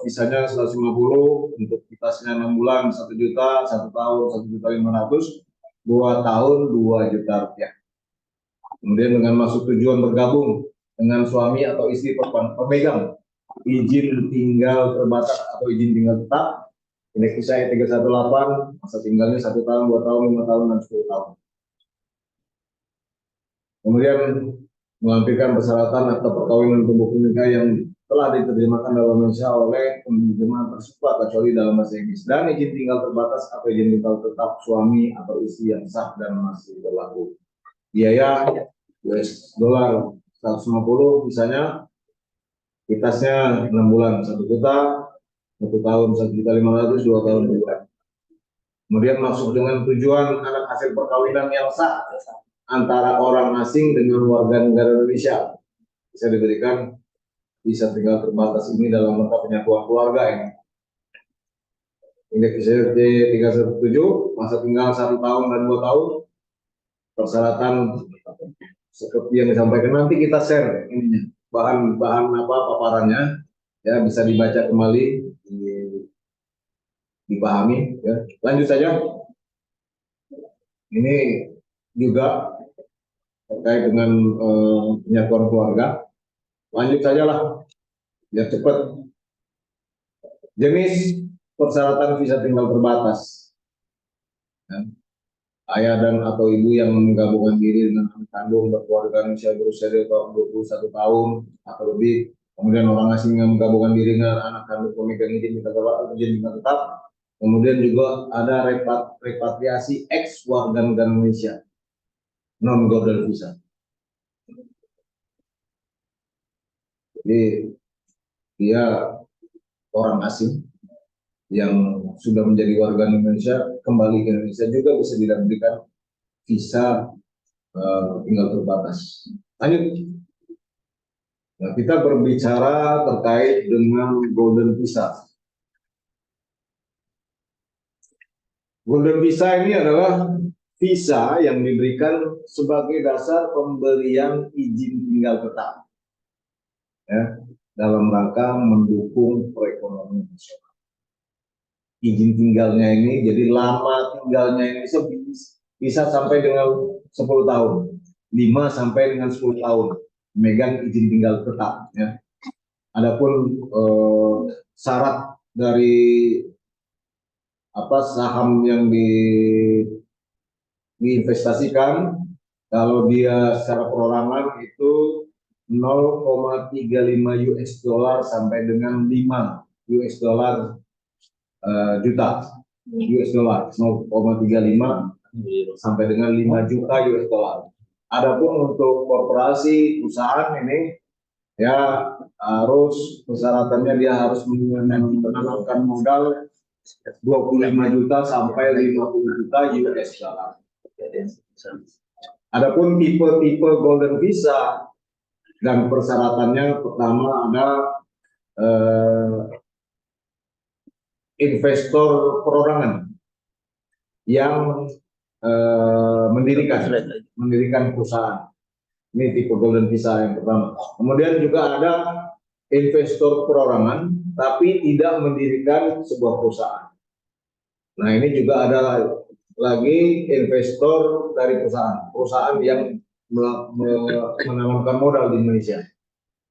visanya 150, untuk kitasnya 6 bulan 1 juta, 1 tahun 1.500.000, 2 tahun 2 juta rupiah. Kemudian dengan maksud tujuan bergabung dengan suami atau istri pemegang izin tinggal terbatas atau izin tinggal tetap, indeks saya 318, masa tinggalnya 1 tahun, 2 tahun, 5 tahun, dan 10 tahun. Kemudian melampirkan persyaratan akta perkawinan untuk buku nikah yang telah diterjemahkan dalam Indonesia oleh penerjemah tersebut kecuali dalam bahasa Inggris, dan izin tinggal terbatas atau izin tinggal tetap suami atau istri yang sah dan masih berlaku. Biaya US dollar 150, misalnya kitasnya 6 bulan 1 juta, 1 tahun 1.500.000, 2 tahun 2 bulan. Kemudian maksud dengan tujuan anak hasil perkawinan yang sah antara orang asing dengan warga negara Indonesia bisa diberikan bisa tinggal terbatas ini dalam rangka penyatuan keluarga ini. Indeks ICT 317, masa tinggal 1 tahun dan 2 tahun. Persyaratan seperti yang disampaikan, nanti kita share ininya, bahan-bahan paparannya ya, bisa dibaca kembali, dipahami ya. Lanjut saja. Ini juga terkait dengan penyatuan keluarga. Lanjut saja lah, biar cepat. Jenis persyaratan visa tinggal terbatas. Ya. Ayah dan atau ibu yang menggabungkan diri dengan anak kandung berkeluarga Indonesia berusia 21 tahun atau lebih. Kemudian orang asing yang menggabungkan diri dengan anak kandung pemegang izin tinggal terbatas, izin tinggal tetap. Kemudian juga ada repatriasi ex warga negara Indonesia, non golden visa. Jadi dia orang asing yang sudah menjadi warga Indonesia kembali ke Indonesia juga bisa diberikan visa tinggal terbatas. Lanjut. Nah, kita berbicara terkait dengan golden visa. Golden visa ini adalah visa yang diberikan sebagai dasar pemberian izin tinggal tetap, ya, dalam rangka mendukung perekonomian nasional. Izin tinggalnya ini, jadi lama tinggalnya ini bisa sampai dengan 10 tahun, 5 sampai dengan 10 tahun, memegang izin tinggal tetap. Ya. Adapun syarat dari saham yang diinvestasikan, kalau dia secara perorangan itu 0,35 US dollar sampai dengan 5 US dollar juta US dollar, 0,35 sampai dengan 5 juta US dollar. Adapun untuk korporasi perusahaan ini ya harus persyaratannya dia harus menanamkan modal 25 juta sampai 50 juta US dollar. Adapun tipe-tipe golden visa dan persyaratannya pertama ada investor perorangan yang mendirikan perusahaan. Ini tipe golden visa yang pertama. Kemudian juga ada investor perorangan tapi tidak mendirikan sebuah perusahaan. Nah, ini juga ada lagi investor dari perusahaan yang menanamkan modal di Indonesia.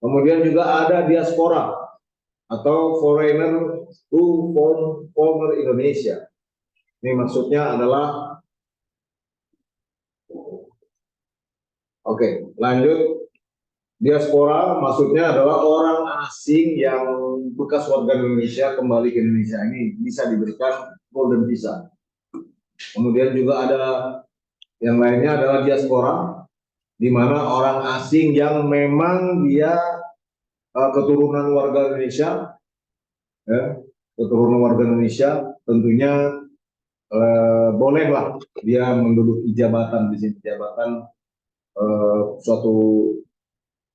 Kemudian juga ada diaspora atau foreigner who former Indonesia. Ini maksudnya adalah, oke, lanjut. Diaspora maksudnya adalah orang asing yang bekas warga Indonesia kembali ke Indonesia. Ini bisa diberikan golden visa. Kemudian juga ada yang lainnya adalah diaspora, di mana orang asing yang memang dia keturunan warga Indonesia, ya, keturunan warga Indonesia, tentunya bolehlah dia menduduki jabatan di sini, jabatan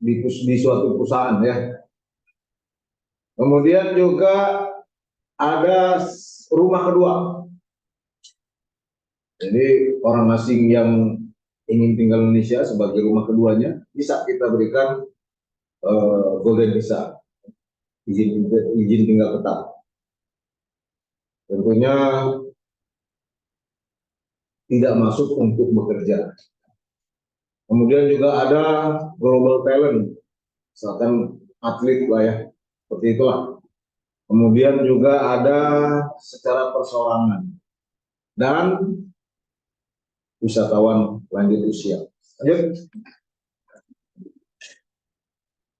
di suatu perusahaan, ya. Kemudian juga ada rumah kedua. Jadi orang asing yang ingin tinggal di Indonesia sebagai rumah keduanya bisa kita berikan golden visa, izin tinggal tetap. Tentunya tidak masuk untuk bekerja. Kemudian juga ada global talent, misalkan atlet lah ya, seperti itulah. Kemudian juga ada secara perseorangan dan wisatawan lanjut usia. Lanjut.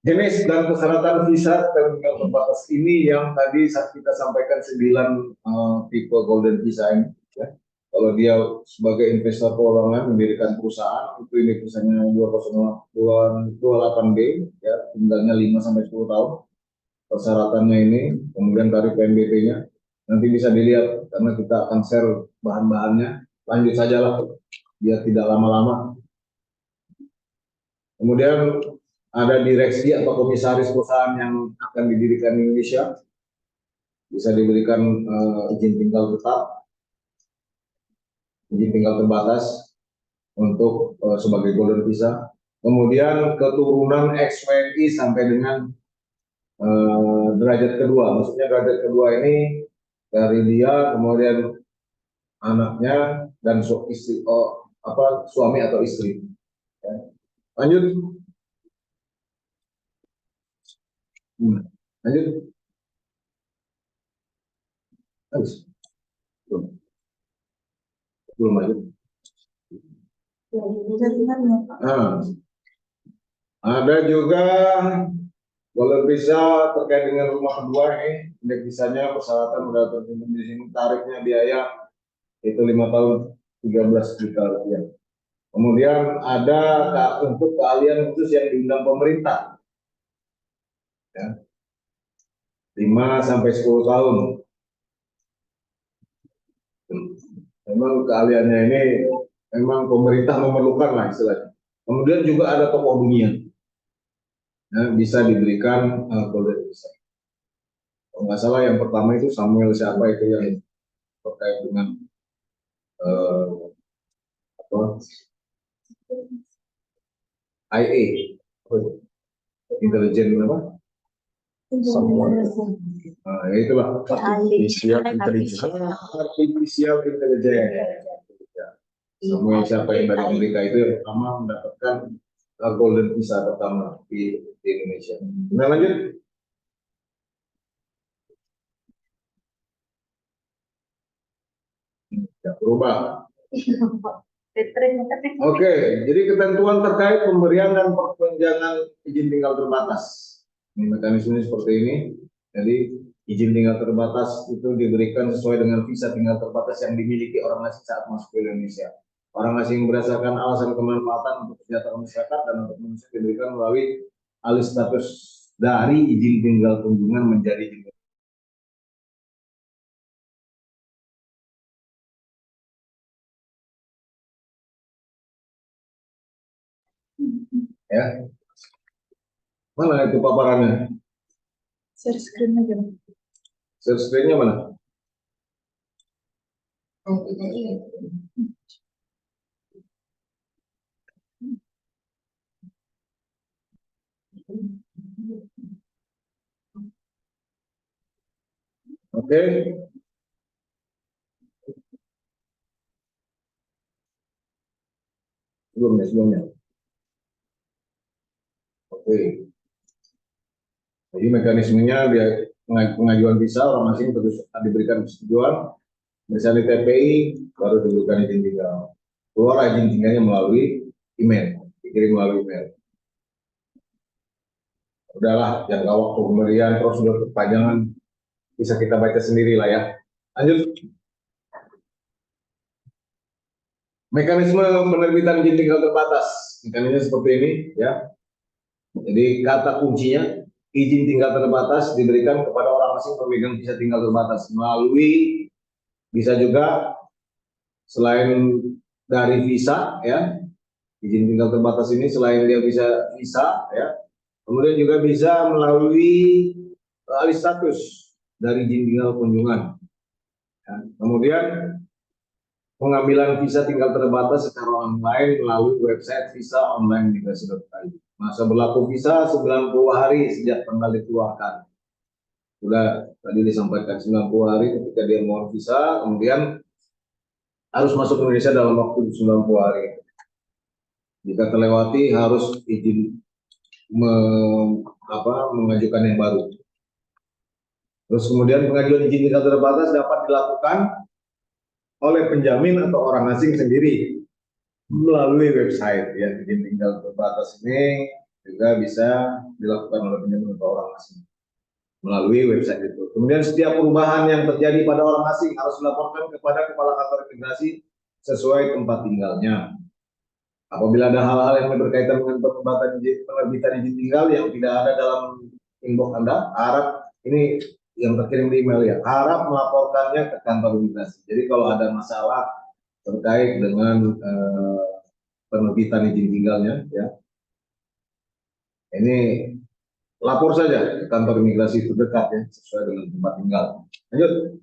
Jenis dan persyaratan visa tinggal terbatas ini yang tadi kita sampaikan 9 tipe golden visa ini. Ya. Kalau dia sebagai investor keuangan mendirikan perusahaan, itu ini misalnya 208B, ya, tinggalnya 5 sampai 10 tahun. Persyaratannya ini, kemudian tarif PNBP-nya, nanti bisa dilihat karena kita akan share bahan-bahannya. Lanjut saja lah, biar tidak lama-lama. Kemudian ada direksi atau komisaris perusahaan yang akan didirikan di Indonesia, bisa diberikan izin tinggal tetap, izin tinggal terbatas untuk sebagai golden visa. Kemudian keturunan ex-WNI sampai dengan derajat kedua, maksudnya derajat kedua ini dari dia, kemudian anaknya dan suami atau istri. Ya. Lanjut. Lanjut. Belum lanjut. Nah, ada juga golden visa terkait dengan rumah kedua ini, indeks visanya persyaratan sudah tercantum di sini, tarifnya biaya itu 5 tahun 13 juta rupiah. Kemudian ada untuk keahlian khusus yang diundang pemerintah, ya, 5 sampai 10 tahun. Memang keahliannya ini memang pemerintah memerlukan lah istilahnya. Kemudian juga ada tokoh dunia, ya, bisa diberikan golden visa. Kalau nggak salah yang pertama itu Samuel siapa itu yang terkait dengan IA, intelijen apa? Ya itulah artificial intelligence. Samuel siapa yang dari Amerika itu yang pertama mendapatkan golden visa pertama di Indonesia. Nah, lanjut. Ya, berubah. Oke, jadi ketentuan terkait pemberian dan perpanjangan izin tinggal terbatas. Ini mekanismenya seperti ini. Jadi izin tinggal terbatas itu diberikan sesuai dengan visa tinggal terbatas yang dimiliki orang asing saat masuk ke Indonesia. Orang asing berdasarkan alasan kemanfaatan untuk kesejahteraan masyarakat dan untuk manusia diberikan melalui alih status dari izin tinggal kunjungan menjadi izin. Ya, mana itu paparannya? Share screen aja. Share screen-nya mana? Oke. Sebelumnya. Oke. Jadi mekanismenya dia pengajuan visa orang asing terus diberikan persetujuan, misalnya di TPI baru diberikan izin tinggal. Keluar izin tinggalnya melalui email, dikirim melalui email. Udahlah, jangka waktu pemberian prosedur perpanjangan bisa kita baca sendiri lah ya. Lanjut. Mekanisme penerbitan izin tinggal terbatas, mekanismenya seperti ini ya. Jadi kata kuncinya izin tinggal terbatas diberikan kepada orang asing pemegang visa tinggal terbatas melalui bisa juga selain dari visa ya, izin tinggal terbatas ini selain dia bisa visa ya, kemudian juga bisa melalui alih status dari izin tinggal kunjungan ya. Kemudian pengambilan visa tinggal terbatas secara online melalui website visaonline.migrasi.id. Masa berlaku visa 90 hari sejak tanggal dikeluarkan. Sudah tadi disampaikan 90 hari ketika dia mohon visa, kemudian harus masuk ke Indonesia dalam waktu 90 hari. Jika terlewati harus izin mengajukan yang baru. Terus kemudian pengajuan izin tinggal terbatas dapat dilakukan oleh penjamin atau orang asing sendiri melalui website ya. Izin tinggal terbatas ini juga bisa dilakukan oleh penjamin atau orang asing melalui website itu. Kemudian setiap perubahan yang terjadi pada orang asing harus dilaporkan kepada kepala kantor imigrasi sesuai tempat tinggalnya. Apabila ada hal-hal yang berkaitan dengan penerbitan izin tinggal yang tidak ada dalam inbox Anda, harap ini yang terkirim di email ya, harap melaporkannya ke kantor imigrasi. Jadi kalau ada masalah terkait dengan penerbitan izin tinggalnya ya, ini lapor saja ke kantor imigrasi terdekat ya, sesuai dengan tempat tinggal. Lanjut.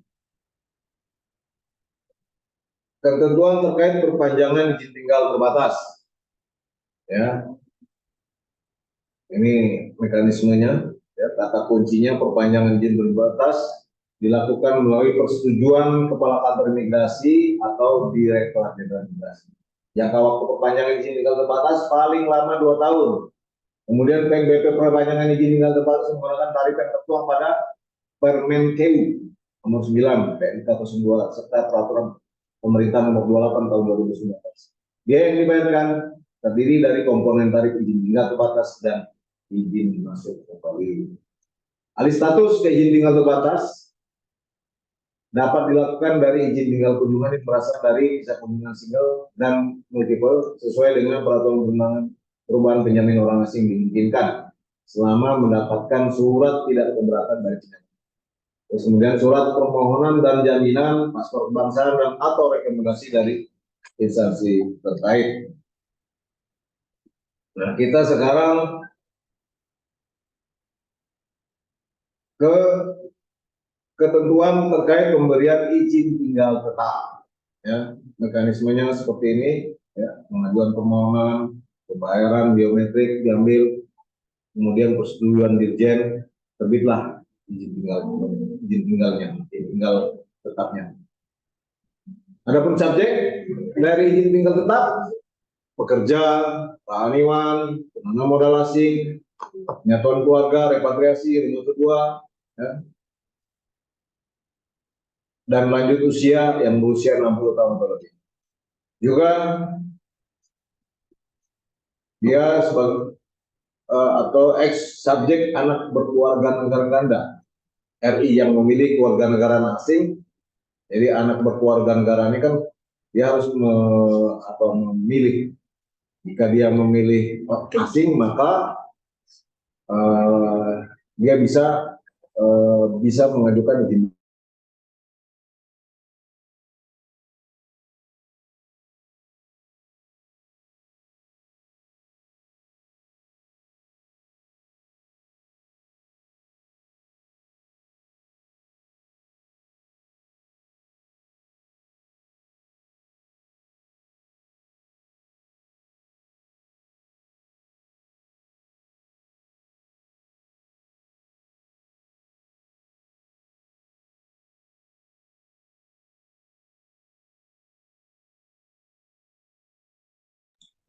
Ketentuan terkait perpanjangan izin tinggal terbatas. Ya. Ini mekanismenya, ya, kata kuncinya perpanjangan izin terbatas dilakukan melalui persetujuan kepala kantor imigrasi atau direktorat jenderal imigrasi. Jangka waktu perpanjangan izin tinggal terbatas paling lama 2 tahun. Kemudian PNBP perpanjangan izin tinggal terbatas menggunakan tarif yang tertuang pada Permenkeu nomor 9 PNK 02 serta peraturan pemerintah nomor 28 tahun 2019. Biaya yang dibayarkan terdiri dari komponen tarif izin tinggal terbatas dan izin masuk kembali. Alih status ke izin tinggal terbatas dapat dilakukan dari izin tinggal kunjungan yang berasal dari visa kunjungan single dan multiple sesuai dengan peraturan perubahan penjamin orang asing dimungkinkan selama mendapatkan surat tidak keberatan dari penjamin. Terus kemudian surat permohonan dan jaminan, paspor kebangsaan dan atau rekomendasi dari instansi terkait. Nah, kita sekarang ke ketentuan terkait pemberian izin tinggal tetap. Ya, mekanismenya seperti ini, ya, pengajuan permohonan, pembayaran biometrik diambil, kemudian persetujuan dirjen, terbitlah izin tinggalnya, izin tinggal tetapnya. Adapun subjek dari izin tinggal tetap, pekerja, taniwan, penanam modal asing, penyatuan keluarga, repatriasi, rumah kedua, ya, dan lanjut usia yang berusia 60 tahun atau lebih. Juga dia sebagai atau ex subjek anak berkeluarga negara ganda RI yang memilih keluarga negara asing. Jadi anak berkeluarga negara ini kan dia harus memilih. Jika dia memilih asing, maka dia bisa mengajukan izin.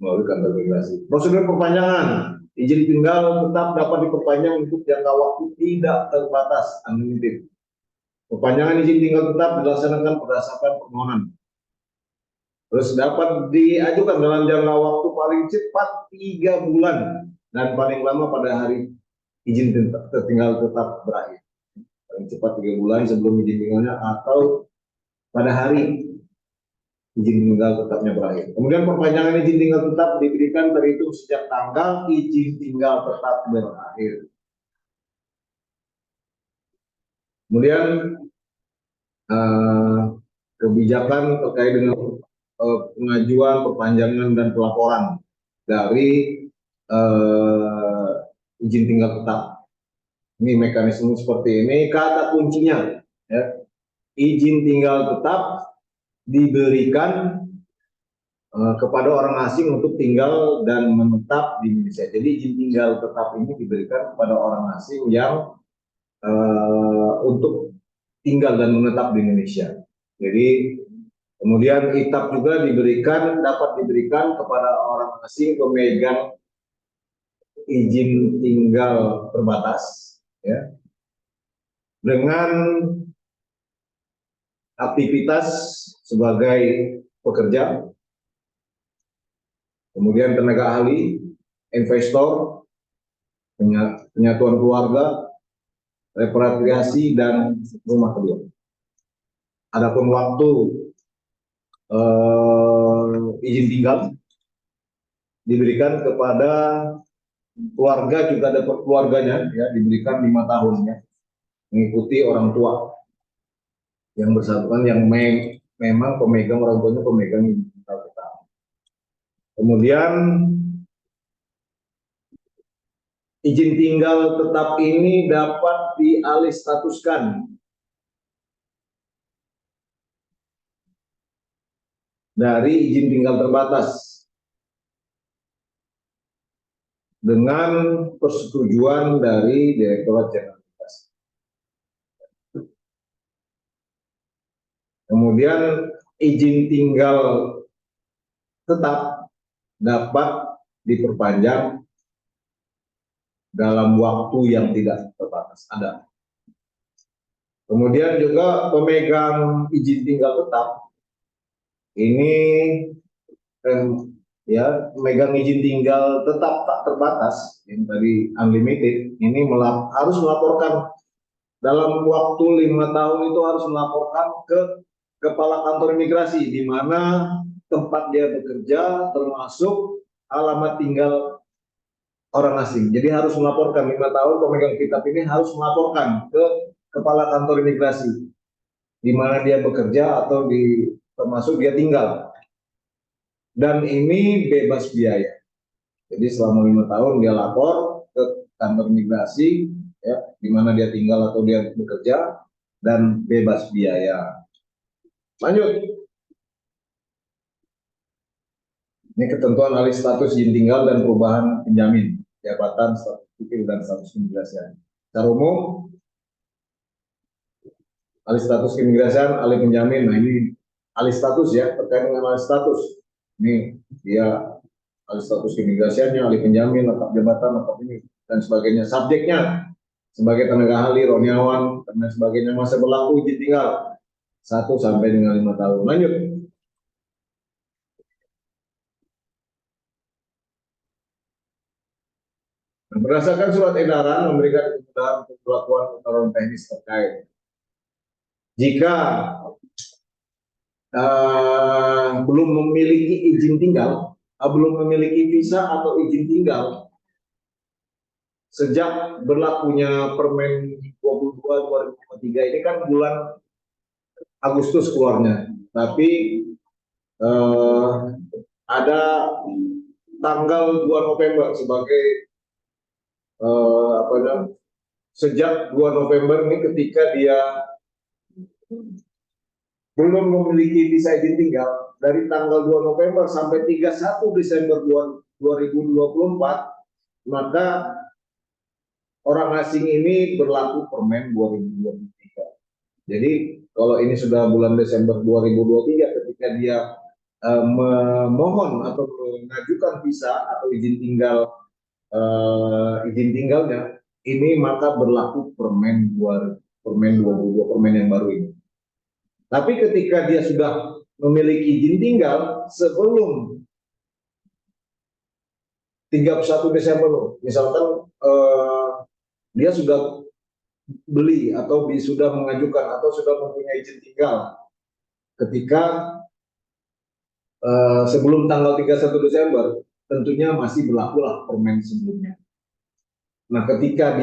Melalui kantor imigrasi. Prosedur perpanjangan izin tinggal tetap dapat diperpanjang untuk jangka waktu tidak terbatas unlimited. Perpanjangan izin tinggal tetap dilaksanakan berdasarkan permohonan. Terus dapat diajukan dalam jangka waktu paling cepat 3 bulan dan paling lama pada hari izin tinggal tetap berakhir. Paling cepat 3 bulan sebelum izin tinggalnya atau pada hari izin tinggal tetapnya berakhir. Kemudian perpanjangan izin tinggal tetap diberikan terhitung sejak tanggal izin tinggal tetap berakhir. Kemudian kebijakan terkait dengan pengajuan, perpanjangan dan pelaporan dari izin tinggal tetap. Ini mekanisme seperti ini. Kata kuncinya, ya, izin tinggal tetap diberikan kepada orang asing untuk tinggal dan menetap di Indonesia. Jadi izin tinggal tetap ini diberikan kepada orang asing yang untuk tinggal dan menetap di Indonesia. Jadi kemudian ITAP juga dapat diberikan kepada orang asing pemegang izin tinggal terbatas, ya, dengan aktivitas sebagai pekerja, kemudian tenaga ahli, investor, penyatuan keluarga, repatriasi dan rumah kedua. Adapun waktu izin tinggal diberikan kepada keluarga, juga dapat keluarganya, ya, diberikan 5 tahun, ya, mengikuti orang tua yang bersangkutan yang memang pemegang, orang tuanya pemegang izin tinggal tetap. Kemudian izin tinggal tetap ini dapat dialih statuskan dari izin tinggal terbatas dengan persetujuan dari Direktorat Jenderal Imigrasi. Kemudian izin tinggal tetap dapat diperpanjang dalam waktu yang tidak terbatas. Ada. Kemudian juga pemegang izin tinggal tetap ini ya, pemegang izin tinggal tetap tak terbatas yang tadi unlimited ini harus melaporkan dalam waktu 5 tahun, itu harus melaporkan ke Kepala Kantor Imigrasi di mana tempat dia bekerja termasuk alamat tinggal orang asing. Jadi harus melaporkan 5 tahun, pemegang kitab ini harus melaporkan ke Kepala Kantor Imigrasi di mana dia bekerja atau termasuk dia tinggal. Dan ini bebas biaya. Jadi selama 5 tahun dia lapor ke kantor imigrasi, ya, di mana dia tinggal atau dia bekerja, dan bebas biaya. Lanjut. Ini ketentuan alih status izin tinggal dan perubahan penjamin jabatan, status sipil dan status keimigrasian. Secara umum, alih status keimigrasian, alih penjamin. Nah, ini alih status, ya, terkait dengan alih status. Ini dia alih status keimigrasiannya, alih penjamin, letak jabatan, letak ini dan sebagainya. Subjeknya sebagai tenaga ahli, roniawan dan sebagainya. Masa berlaku izin tinggal 1 sampai dengan 5 tahun. Lanjut. Nah, berdasarkan surat edaran memberikan kemudahan untuk pelakuan aturan teknis terkait. Jika belum memiliki izin tinggal, belum memiliki visa atau izin tinggal sejak berlakunya Permen 22 2023 ini kan bulan Agustus keluarnya, tapi ada tanggal 2 November sebagai apa namanya, sejak 2 November ini ketika dia belum memiliki visa izin tinggal dari tanggal 2 November sampai 31 Desember 2024, maka orang asing ini berlaku Permen 2023. Jadi kalau ini sudah bulan Desember 2023 ketika dia memohon atau mengajukan visa atau izin tinggalnya ini, maka berlaku Permen 22 Permen yang baru ini. Tapi ketika dia sudah memiliki izin tinggal sebelum 31 Desember, misalkan dia sudah beli atau sudah mengajukan atau sudah mempunyai izin tinggal ketika sebelum tanggal 31 Desember, tentunya masih berlakulah Permen sebelumnya. Nah, ketika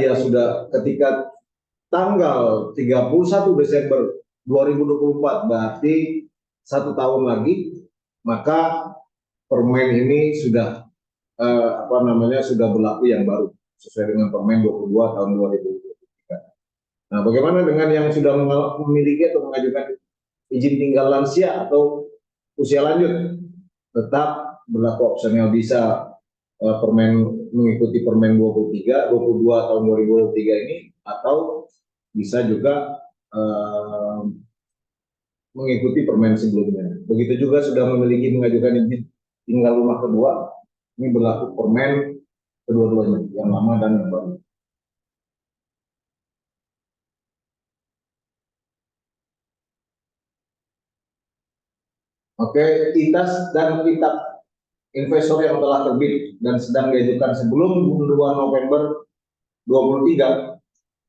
tanggal 31 Desember 2024 berarti 1 tahun lagi, maka Permen ini sudah sudah berlaku yang baru sesuai dengan Permen 22 tahun 2023. Nah, bagaimana dengan yang sudah memiliki atau mengajukan izin tinggal lansia atau usia lanjut? Tetap berlaku opsional, bisa mengikuti Permen 22 tahun 2023 ini, atau bisa juga mengikuti Permen sebelumnya. Begitu juga sudah memiliki mengajukan izin tinggal rumah kedua, ini berlaku Permen kedua-duanya, yang lama dan yang baru. Oke, ITAS dan kitab investor yang telah terbit dan sedang diajukan sebelum 2 November 2023,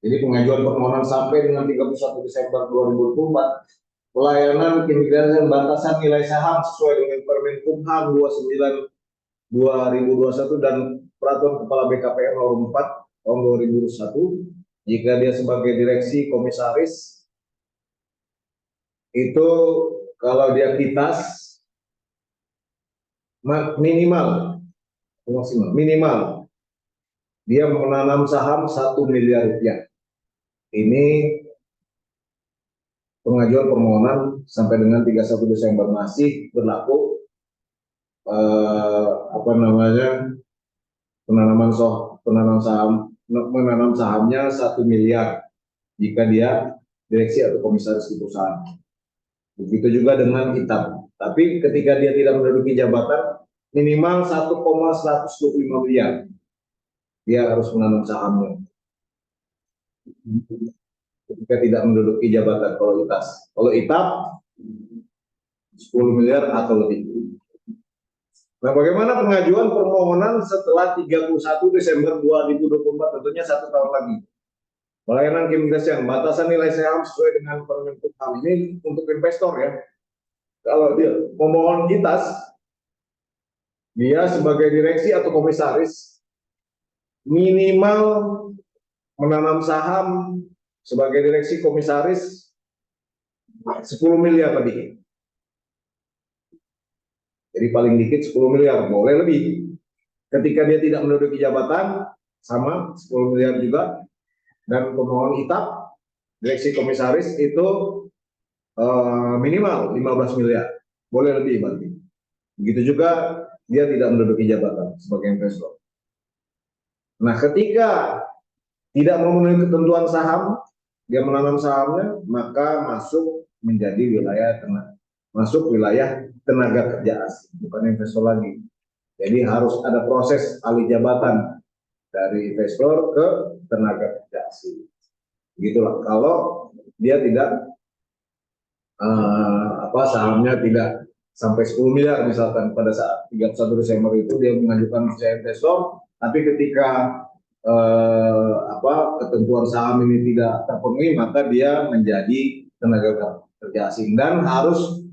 jadi pengajuan permohonan sampai dengan 31 Desember 2024, pelayanan keimigrasian batasan nilai saham sesuai dengan Permen Kumham 29 2021 dan Peraturan Kepala BKPM nomor 4 tahun 2021, jika dia sebagai direksi komisaris itu kalau dia kitas minimal dia menanam saham 1 miliar rupiah. Ini pengajuan permohonan sampai dengan 31 Desember masih berlaku menanam sahamnya 1 miliar jika dia direksi atau komisaris di perusahaan. Begitu juga dengan hitam. Tapi ketika dia tidak menduduki jabatan, minimal 1,125 miliar dia harus menanam sahamnya. Ketika tidak menduduki jabatan, kalau hitam 10 miliar atau lebih. Nah, bagaimana pengajuan permohonan setelah 31 Desember 2024? Tentunya 1 tahun lagi. Pelayanan keimigrasian, batasan nilai saham sesuai dengan Permen Kumham. Ini untuk investor ya. Kalau dia memohon kitas, dia sebagai direksi atau komisaris minimal menanam saham sebagai direksi komisaris 10 miliar lebih. Jadi paling dikit 10 miliar, boleh lebih. Ketika dia tidak menduduki jabatan, sama 10 miliar juga. Dan pemohon hitam, direksi komisaris itu minimal 15 miliar, boleh lebih berarti. Begitu juga dia tidak menduduki jabatan sebagai investor. Nah, ketika tidak memenuhi ketentuan saham, dia menanam sahamnya, maka masuk wilayah tenaga kerja asing, bukan investor lagi. Jadi harus ada proses alih jabatan dari investor ke tenaga kerja asing. Begitulah kalau dia tidak sahamnya tidak sampai 10 miliar misalkan pada saat 31 Desember itu dia mengajukan visa investor, tapi ketika ketentuan saham ini tidak terpenuhi, maka dia menjadi tenaga kerja asing dan harus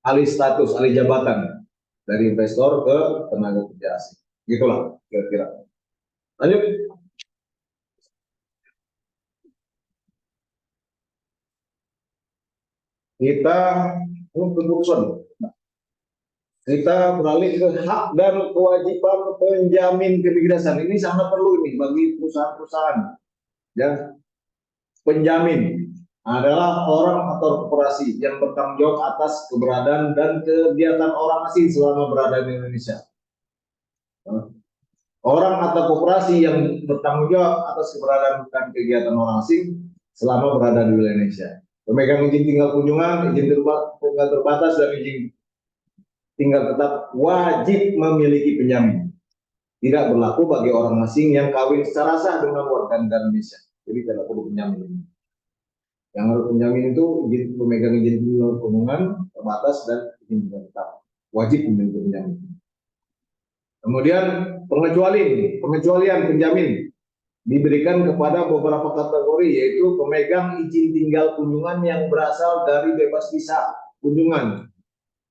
alih status, alih jabatan dari investor ke tenaga kerja asing. Gitulah kira-kira. Lanjut. Kita kita beralih ke hak dan kewajiban penjamin keimigrasian. Ini sangat perlu ini bagi perusahaan-perusahaan. Ya, penjamin adalah orang atau korporasi yang bertanggung jawab atas keberadaan dan kegiatan orang asing selama berada di Indonesia. Orang atau korporasi yang bertanggung jawab atas keberadaan dan kegiatan orang asing selama berada di Indonesia. Pemegang izin tinggal kunjungan, izin tinggal terbatas, dan izin tinggal tetap wajib memiliki penjamin. Tidak berlaku bagi orang asing yang kawin secara sah dengan warga negara Indonesia. Jadi tidak perlu penjamin. Yang harus penjamin itu pemegang izin tinggal kunjungan terbatas dan izin tinggal tetap. Wajib memiliki penjamin. Kemudian pengecualian penjamin diberikan kepada beberapa kategori, yaitu pemegang izin tinggal kunjungan yang berasal dari bebas visa kunjungan,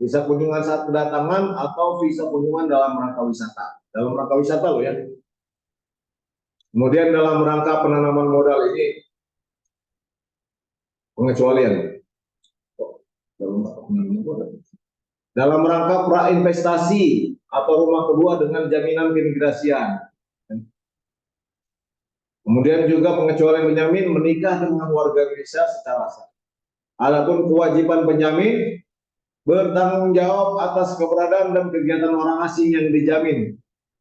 visa kunjungan saat kedatangan atau visa kunjungan dalam rangka wisata. Dalam rangka wisata loh ya. Kemudian dalam rangka penanaman modal ini pengecualian. Dalam rangka prainvestasi atau rumah kedua dengan jaminan keimigrasian. Kemudian juga pengecualian penjamin menikah dengan warga Indonesia secara sah. Adapun kewajiban penjamin bertanggung jawab atas keberadaan dan kegiatan orang asing yang dijamin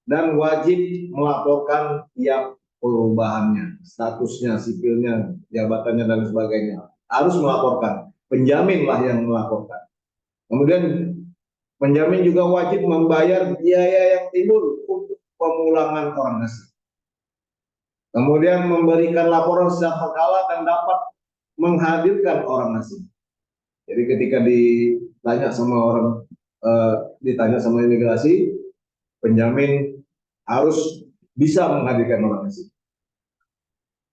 dan wajib melaporkan tiap perubahannya, statusnya, sipilnya, jabatannya dan sebagainya. Harus melaporkan. Penjaminlah yang melaporkan. Kemudian penjamin juga wajib membayar biaya yang timbul untuk pemulangan orang asing. Kemudian memberikan laporan secara berkala dan dapat menghadirkan orang asing. Jadi ketika ditanya sama imigrasi, penjamin harus bisa menghadirkan orang asing.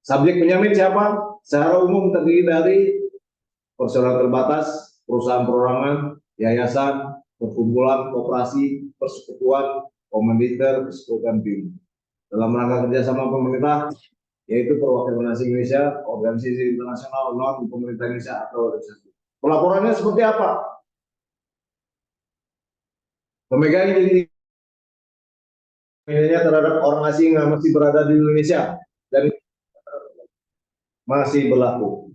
Subjek penjamin siapa? Secara umum terdiri dari perseroan terbatas, perusahaan perorangan, yayasan, perkumpulan, koperasi, persekutuan, komanditer, persekutuan BIM. Dalam rangka kerjasama pemerintah, yaitu perwakilan asing Indonesia, organisasi internasional, non pemerintah Indonesia atau organisasi. Pelaporannya seperti apa? Pemegang izin terhadap orang asing yang masih berada di Indonesia dan masih berlaku.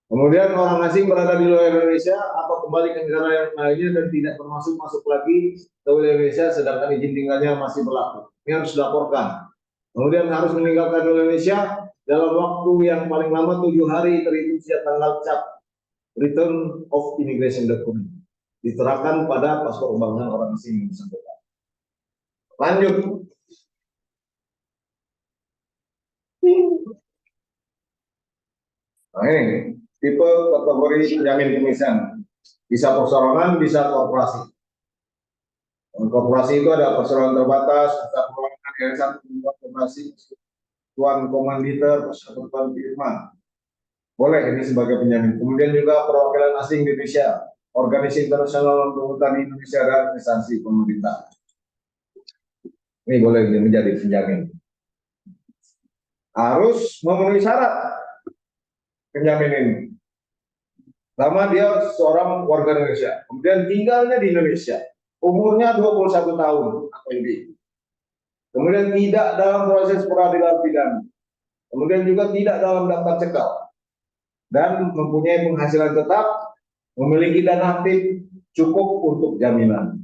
Kemudian orang asing berada di luar Indonesia atau kembali ke negara yang lainnya dan tidak masuk lagi ke wilayah Indonesia sedangkan izin tinggalnya masih berlaku. Ini harus dilaporkan. Kemudian harus meninggalkan Indonesia dalam waktu yang paling lama 7 hari terhitung sejak tanggal cap Return of Immigration Document diterapkan pada paspor kebangsaan orang asing yang bersangkutan. Lanjut. Nah ini tipe kategori penjamin keimigrasian. Bisa perseroan, bisa korporasi. Korporasi itu ada perseroan terbatas, ada perorangan, yayasan, korporasi, tuan komanditer, persekutuan firman. Boleh ini sebagai penjamin. Kemudian juga perwakilan asing di Indonesia, organisasi internasional untuk hutan Indonesia dan instansi pemerintah. Ini boleh menjadi penjamin. Harus memenuhi syarat penjamin ini. Pertama, dia seorang warga Indonesia, kemudian tinggalnya di Indonesia, umurnya 21 tahun atau lebih. Kemudian tidak dalam proses peradilan pidana. Kemudian juga tidak dalam daftar cekal. Dan mempunyai penghasilan tetap, memiliki dana aktif cukup untuk jaminan.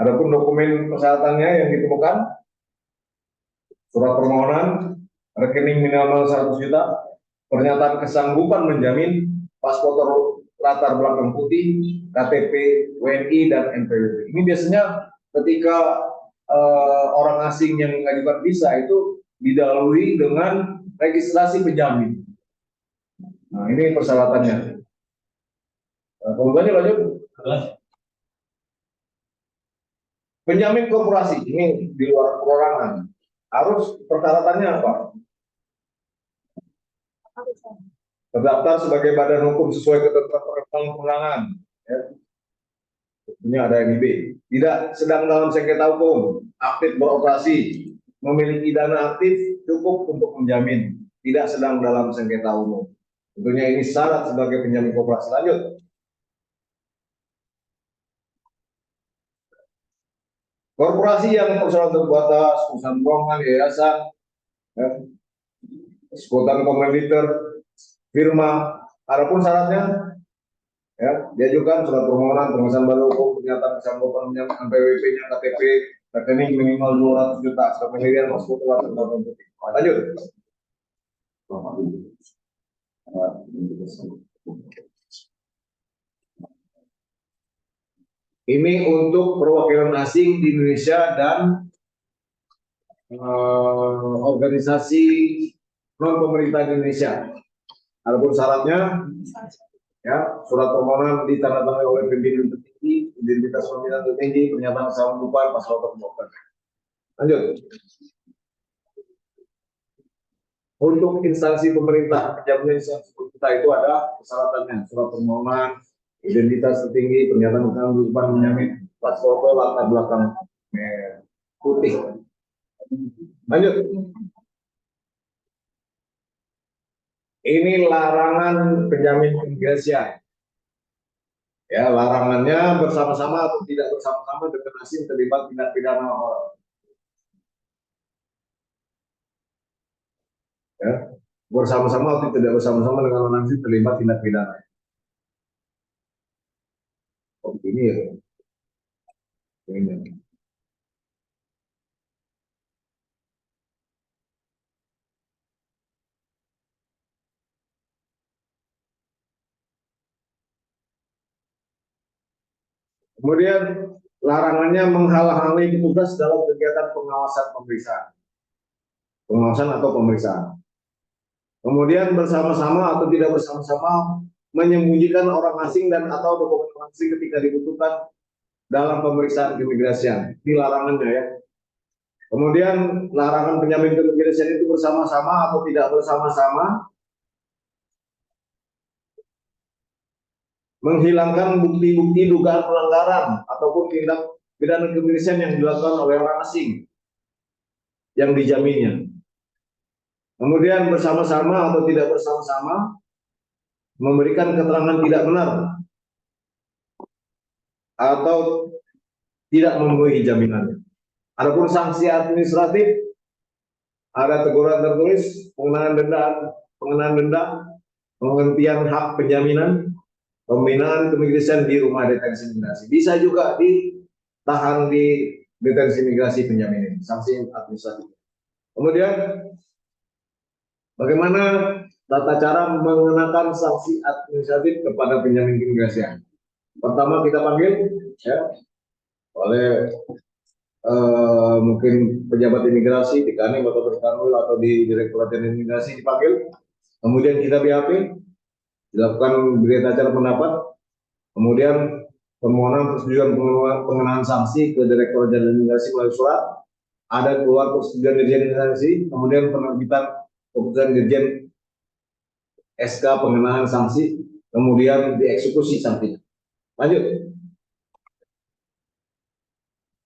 Adapun dokumen persyaratannya yang ditemukan, surat permohonan, rekening minimal 100 juta, pernyataan kesanggupan menjamin, paspor latar belakang putih, KTP, WNI, dan NPWP. Ini biasanya ketika orang asing yang mengajukan visa itu didahului dengan registrasi penjamin. Nah, ini persyaratannya. Kemudian lanjut. Penjamin korporasi ini di luar perorangan Harus persyaratannya apa? Terdaftar sebagai badan hukum sesuai ketentuan perundang-undangan. Ya. Tentunya ada NIB. Tidak sedang dalam sengketa hukum, aktif beroperasi, memiliki dana aktif cukup untuk menjamin. Tidak sedang dalam sengketa umum. Tentunya ini syarat sebagai penjamin koperasi. Lanjut. Korporasi yang persoalan terbatas, perusahaan keuangan, yayasan, ya, sekutan kompetitor, firma, adapun syaratnya, ya, diajukan surat permohonan pengesahan baru hukum, pernyataan kesanggupan menyampaikan PWP-nya, KTP, rekening minimal 200 juta, sepemilian masuk ke latar belakang putih. Lanjut. Ini untuk perwakilan asing di Indonesia dan organisasi non pemerintah di Indonesia. Adapun syaratnya, ya, surat permohonan ditandatangani oleh pimpinan tertinggi, identitas pimpinan tertinggi, pernyataan kesanggupan, pasal termohon. Lanjut. Untuk instansi pemerintah, penjamin instansi pemerintah itu ada persyaratannya, surat permohonan, identitas tertinggi, pernyataan kesanggupan, menjamin pas foto, latar belakang putih. Lanjut. Ini larangan penjamin imigrasian. Ya, larangannya bersama-sama atau tidak bersama-sama dengan asing terlibat tindak pidana orang. Ya, bersama-sama atau tidak bersama-sama dengan orang asing terlibat tindak pidana. Oh, ini ya. Ini. Kemudian larangannya menghalang-halangi petugas dalam kegiatan pengawasan pemeriksaan. Pengawasan atau pemeriksaan. Kemudian bersama-sama atau tidak bersama-sama menyembunyikan orang asing dan atau dokumen orang asing ketika dibutuhkan dalam pemeriksaan keimigrasian. Ini larangannya, ya. Kemudian larangan penjamin keimigrasian itu bersama-sama atau tidak bersama-sama menghilangkan bukti-bukti dugaan pelanggaran ataupun tindak pidana keimigrasian yang dilakukan oleh orang asing yang dijaminnya. Kemudian bersama-sama atau tidak bersama-sama memberikan keterangan tidak benar atau tidak memenuhi jaminannya. Adapun sanksi administratif, ada teguran tertulis, pengenaan denda, penghentian hak penjaminan, pembinaan keimigrasian di rumah detensi imigrasi. Bisa juga ditahan di detensi imigrasi penjamin ini, sanksi administratif. Kemudian bagaimana tata cara mengenakan sanksi administratif kepada penjamin keimigrasian? Pertama kita panggil, ya, oleh mungkin pejabat imigrasi di Kanwil atau Berkanwil atau di Direktorat Jenderal Imigrasi dipanggil. Kemudian kita BAP, dilakukan berita acara pendapat. Kemudian permohonan persetujuan pengenaan sanksi ke Direktorat Jenderal Imigrasi melalui surat. Ada keluar persetujuan Dirjen Imigrasi, kemudian penerbitan keputusan Dirjen SK pengenaan sanksi, kemudian dieksekusi sanksinya. Lanjut.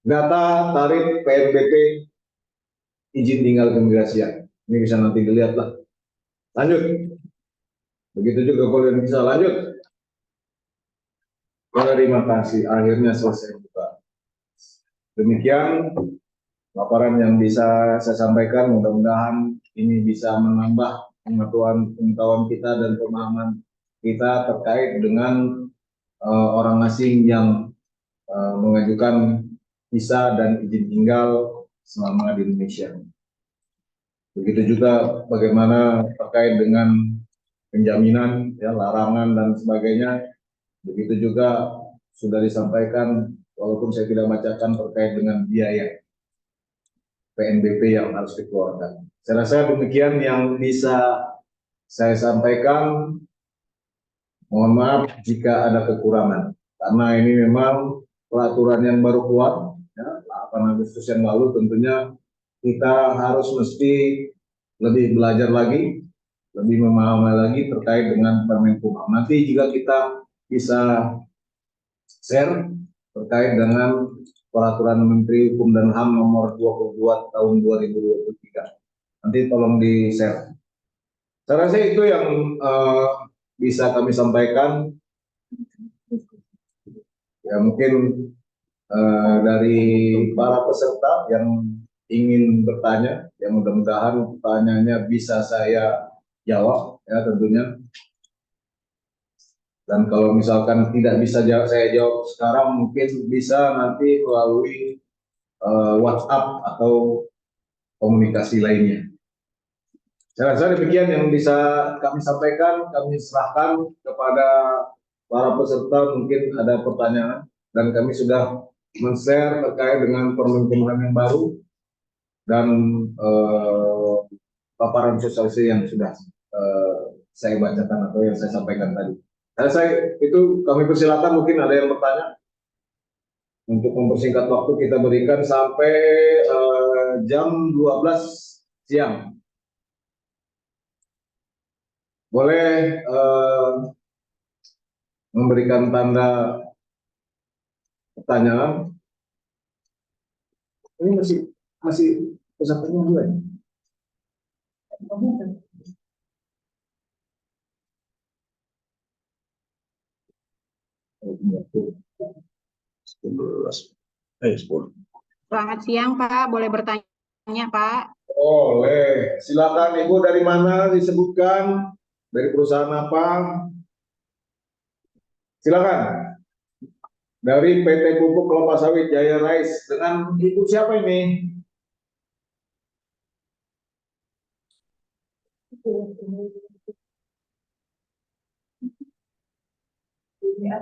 Data tarif PNBP izin tinggal keimigrasian. Ini bisa nanti dilihat lah. Lanjut. Begitu juga kalau bisa lanjut. Terima kasih. Akhirnya selesai buka. Demikian laporan yang bisa saya sampaikan. Mudah-mudahan ini bisa menambah pengetahuan kita dan pemahaman kita terkait dengan orang asing yang mengajukan visa dan izin tinggal selama di Indonesia. Begitu juga bagaimana terkait dengan penjaminan, ya, larangan dan sebagainya. Begitu juga sudah disampaikan, walaupun saya tidak bacakan terkait dengan biaya PNBP yang harus dikeluarkan. Saya rasa demikian yang bisa saya sampaikan. Mohon maaf jika ada kekurangan, karena ini memang peraturan yang baru keluar, ya, 8 Agustus yang lalu. Tentunya kita harus mesti lebih belajar lagi, lebih memahami lagi terkait dengan Permenkumham. Nanti juga kita bisa share terkait dengan Peraturan Menteri Hukum dan HAM nomor 22 tahun 2023. Nanti tolong di-share. Saya rasa itu yang bisa kami sampaikan. Ya mungkin dari para peserta yang ingin bertanya, yang mudah-mudahan pertanyaannya bisa saya jawab ya tentunya. Dan kalau misalkan tidak bisa saya jawab sekarang, mungkin bisa nanti melalui WhatsApp atau komunikasi lainnya. Saya rasa demikian yang bisa kami sampaikan, kami serahkan kepada para peserta. Mungkin ada pertanyaan, dan kami sudah men-share terkait dengan Permenkumham yang baru dan paparan sosialisasi yang sudah saya bacakan atau yang saya sampaikan tadi. Saya itu kami persilakan, mungkin ada yang bertanya. Untuk mempersingkat waktu kita berikan sampai jam 12 siang. Boleh memberikan tanda pertanyaan. Ini masih pesertanya dua ya? Selamat siang, Pak. Boleh bertanya, Pak? Boleh. Silakan Ibu, dari mana disebutkan? Dari perusahaan apa? Silakan. Dari PT Pupuk Kelapa Sawit Jaya Rice. Dengan Ibu siapa ini?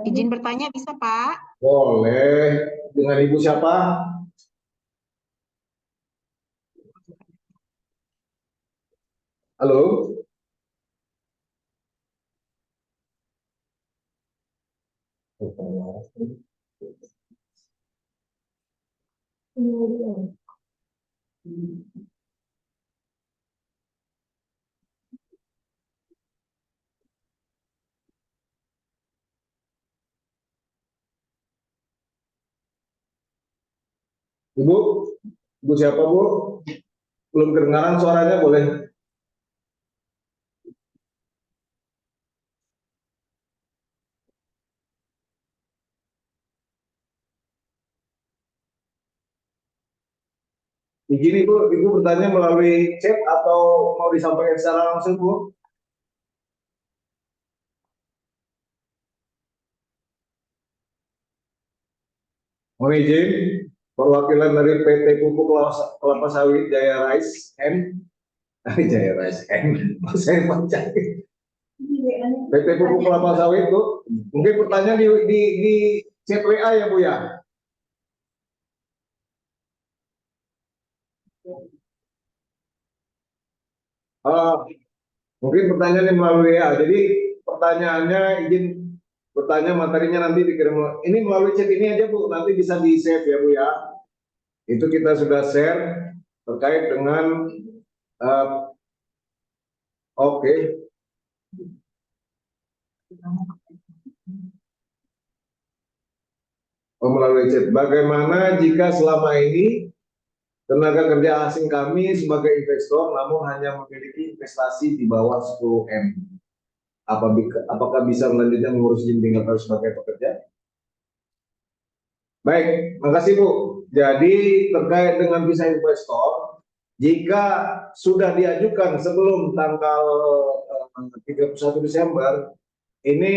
Izin bertanya bisa, Pak? Boleh. Dengan Ibu siapa? Halo? Ibu? Ibu siapa, Bu? Belum kedengaran suaranya, boleh? Izin Ibu bertanya melalui chat atau mau disampaikan secara langsung, Bu? Mohon izin, perwakilan dari PT Pupuk Kelapa Sawit Jaya Rice N. Jaya Rice N. Saya baca. PT Pupuk Kelapa Sawit, Bu. Mungkin pertanyaan di chat WA ya, Bu ya? Mungkin pertanyaannya melalui WA. Jadi pertanyaannya izin bertanya, materinya nanti dikirim. Ini melalui chat ini aja, Bu. Nanti bisa di-save ya, Bu ya. Itu kita sudah share terkait dengan oke. Melalui chat. Bagaimana jika selama ini tenaga kerja asing kami sebagai investor namun hanya memiliki investasi di bawah 10 M? Apakah bisa melanjutkan mengurus izin tinggal terus sebagai pekerja? Baik, makasih Bu. Jadi terkait dengan visa investor, jika sudah diajukan sebelum tanggal 31 Desember, ini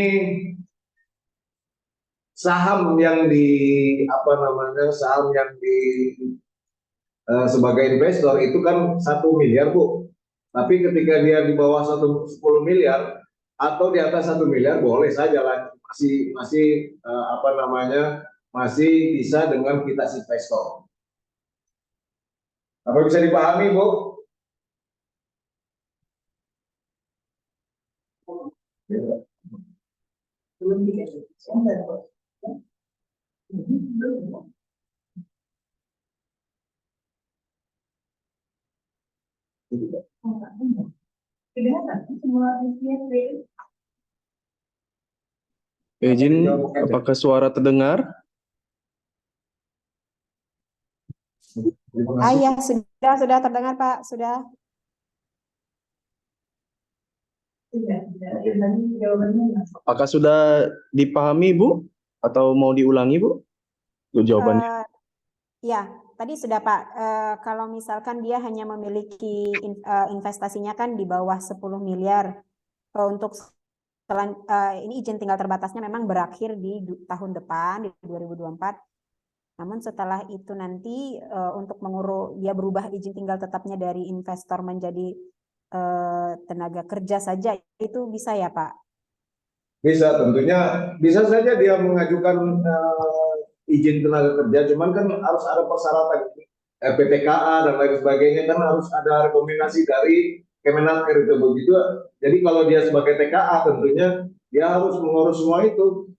saham yang sebagai investor itu kan 1 miliar, Bu. Tapi ketika dia di bawah 10 miliar atau di atas 1 miliar, boleh saja lah, masih bisa dengan kita investor. Apa bisa dipahami, Bu? Belum dikasih. Izin, apakah suara terdengar? Terima Ah kasih. ya, sudah terdengar Pak, sudah. Apakah sudah dipahami, Bu? Atau mau diulangi, Bu? Untuk jawabannya. Ya, tadi sudah Pak. Kalau misalkan dia hanya memiliki investasinya kan di bawah 10 miliar. Untuk ini izin tinggal terbatasnya memang berakhir di tahun depan, di 2024. Namun setelah itu nanti untuk dia berubah izin tinggal tetapnya dari investor menjadi tenaga kerja saja, itu bisa ya Pak? Bisa, tentunya bisa saja dia mengajukan izin tenaga kerja, cuman kan harus ada persyaratan PTKA dan lain sebagainya, kan harus ada rekomendasi dari Kemenaker itu begitu. Jadi kalau dia sebagai TKA tentunya dia harus mengurus semua itu.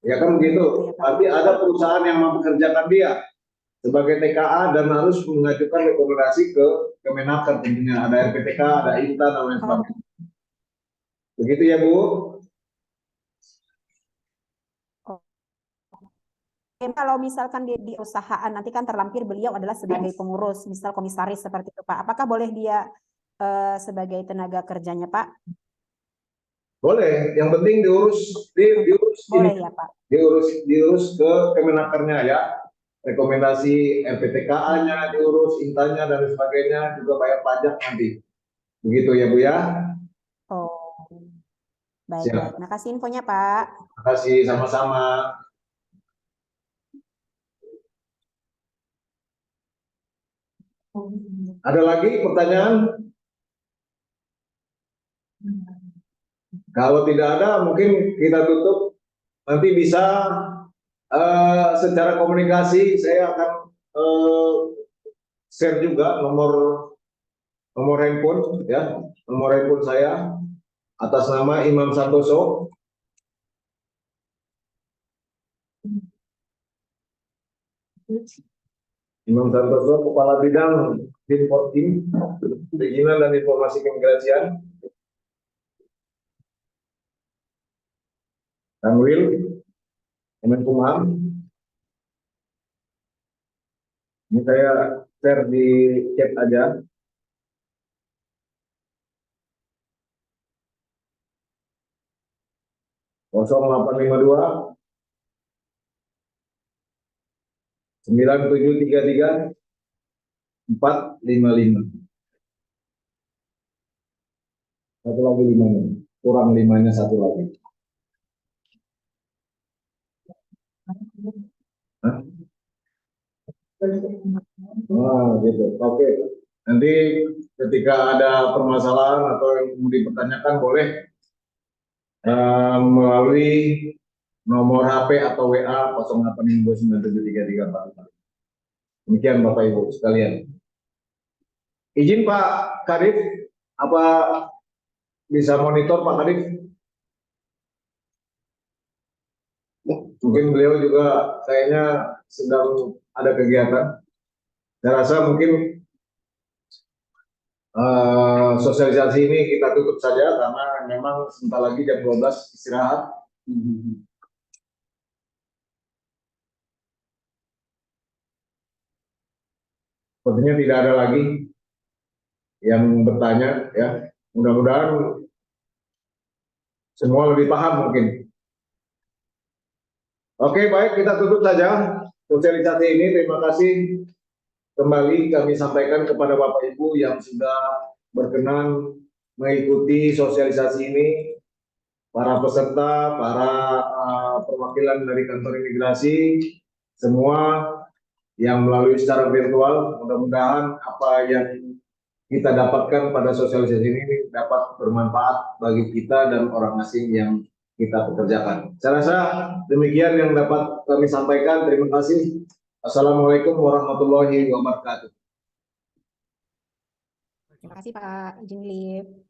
Ya kan begitu. Berarti ada perusahaan yang mempekerjakan dia sebagai TKA dan harus mengajukan rekomendasi ke Kemenaker tentunya. Ada RPTK, ada Intan dan lain sebagainya. Begitu ya Bu. Kalau misalkan di perusahaan nanti kan terlampir beliau adalah sebagai pengurus, misal komisaris seperti itu Pak. Apakah boleh dia sebagai tenaga kerjanya Pak? Boleh, yang penting diurus Boleh ya Pak. diurus ke Kemenakernya ya. Rekomendasi RPTKA-nya diurus, Intannya dan sebagainya, juga bayar pajak nanti. Begitu ya Bu ya. Oh, baik. Siap. Terima kasih infonya Pak. Terima kasih, sama-sama. Ada lagi pertanyaan? Kalau tidak ada, mungkin kita tutup. Nanti bisa secara komunikasi saya akan share juga nomor handphone ya, nomor handphone saya atas nama Imam Santoso. Imam Santoso, Kepala Bidang Dinportim, Perizinan dan Informasi Keimigrasian. Kanwil, Kemenkumham. Ini saya share di chat aja. Kosong 852 9733 455. Satu lagi 5-nya, kurang 5-nya satu lagi. Hah? Gitu. Oke. Nanti ketika ada permasalahan atau yang mau dipertanyakan boleh melalui nomor HP atau WA 08597334. Demikian Bapak Ibu sekalian. Izin Pak Kadif, apa bisa monitor Pak Kadif? Mungkin beliau juga kayaknya sedang ada kegiatan. Saya rasa mungkin sosialisasi ini kita tutup saja karena memang sebentar lagi jam 12 istirahat. Sepertinya tidak ada lagi yang bertanya ya. Mudah-mudahan semua lebih paham mungkin. Oke, baik, kita tutup saja sosialisasi ini. Terima kasih kembali kami sampaikan kepada Bapak Ibu yang sudah berkenan mengikuti sosialisasi ini, para peserta, para perwakilan dari kantor imigrasi, semua yang melalui secara virtual. Mudah-mudahan apa yang kita dapatkan pada sosialisasi ini dapat bermanfaat bagi kita dan orang asing yang kita pekerjakan. Saya rasa demikian yang dapat kami sampaikan. Terima kasih. Assalamualaikum warahmatullahi wabarakatuh. Terima kasih Pak. Izin live.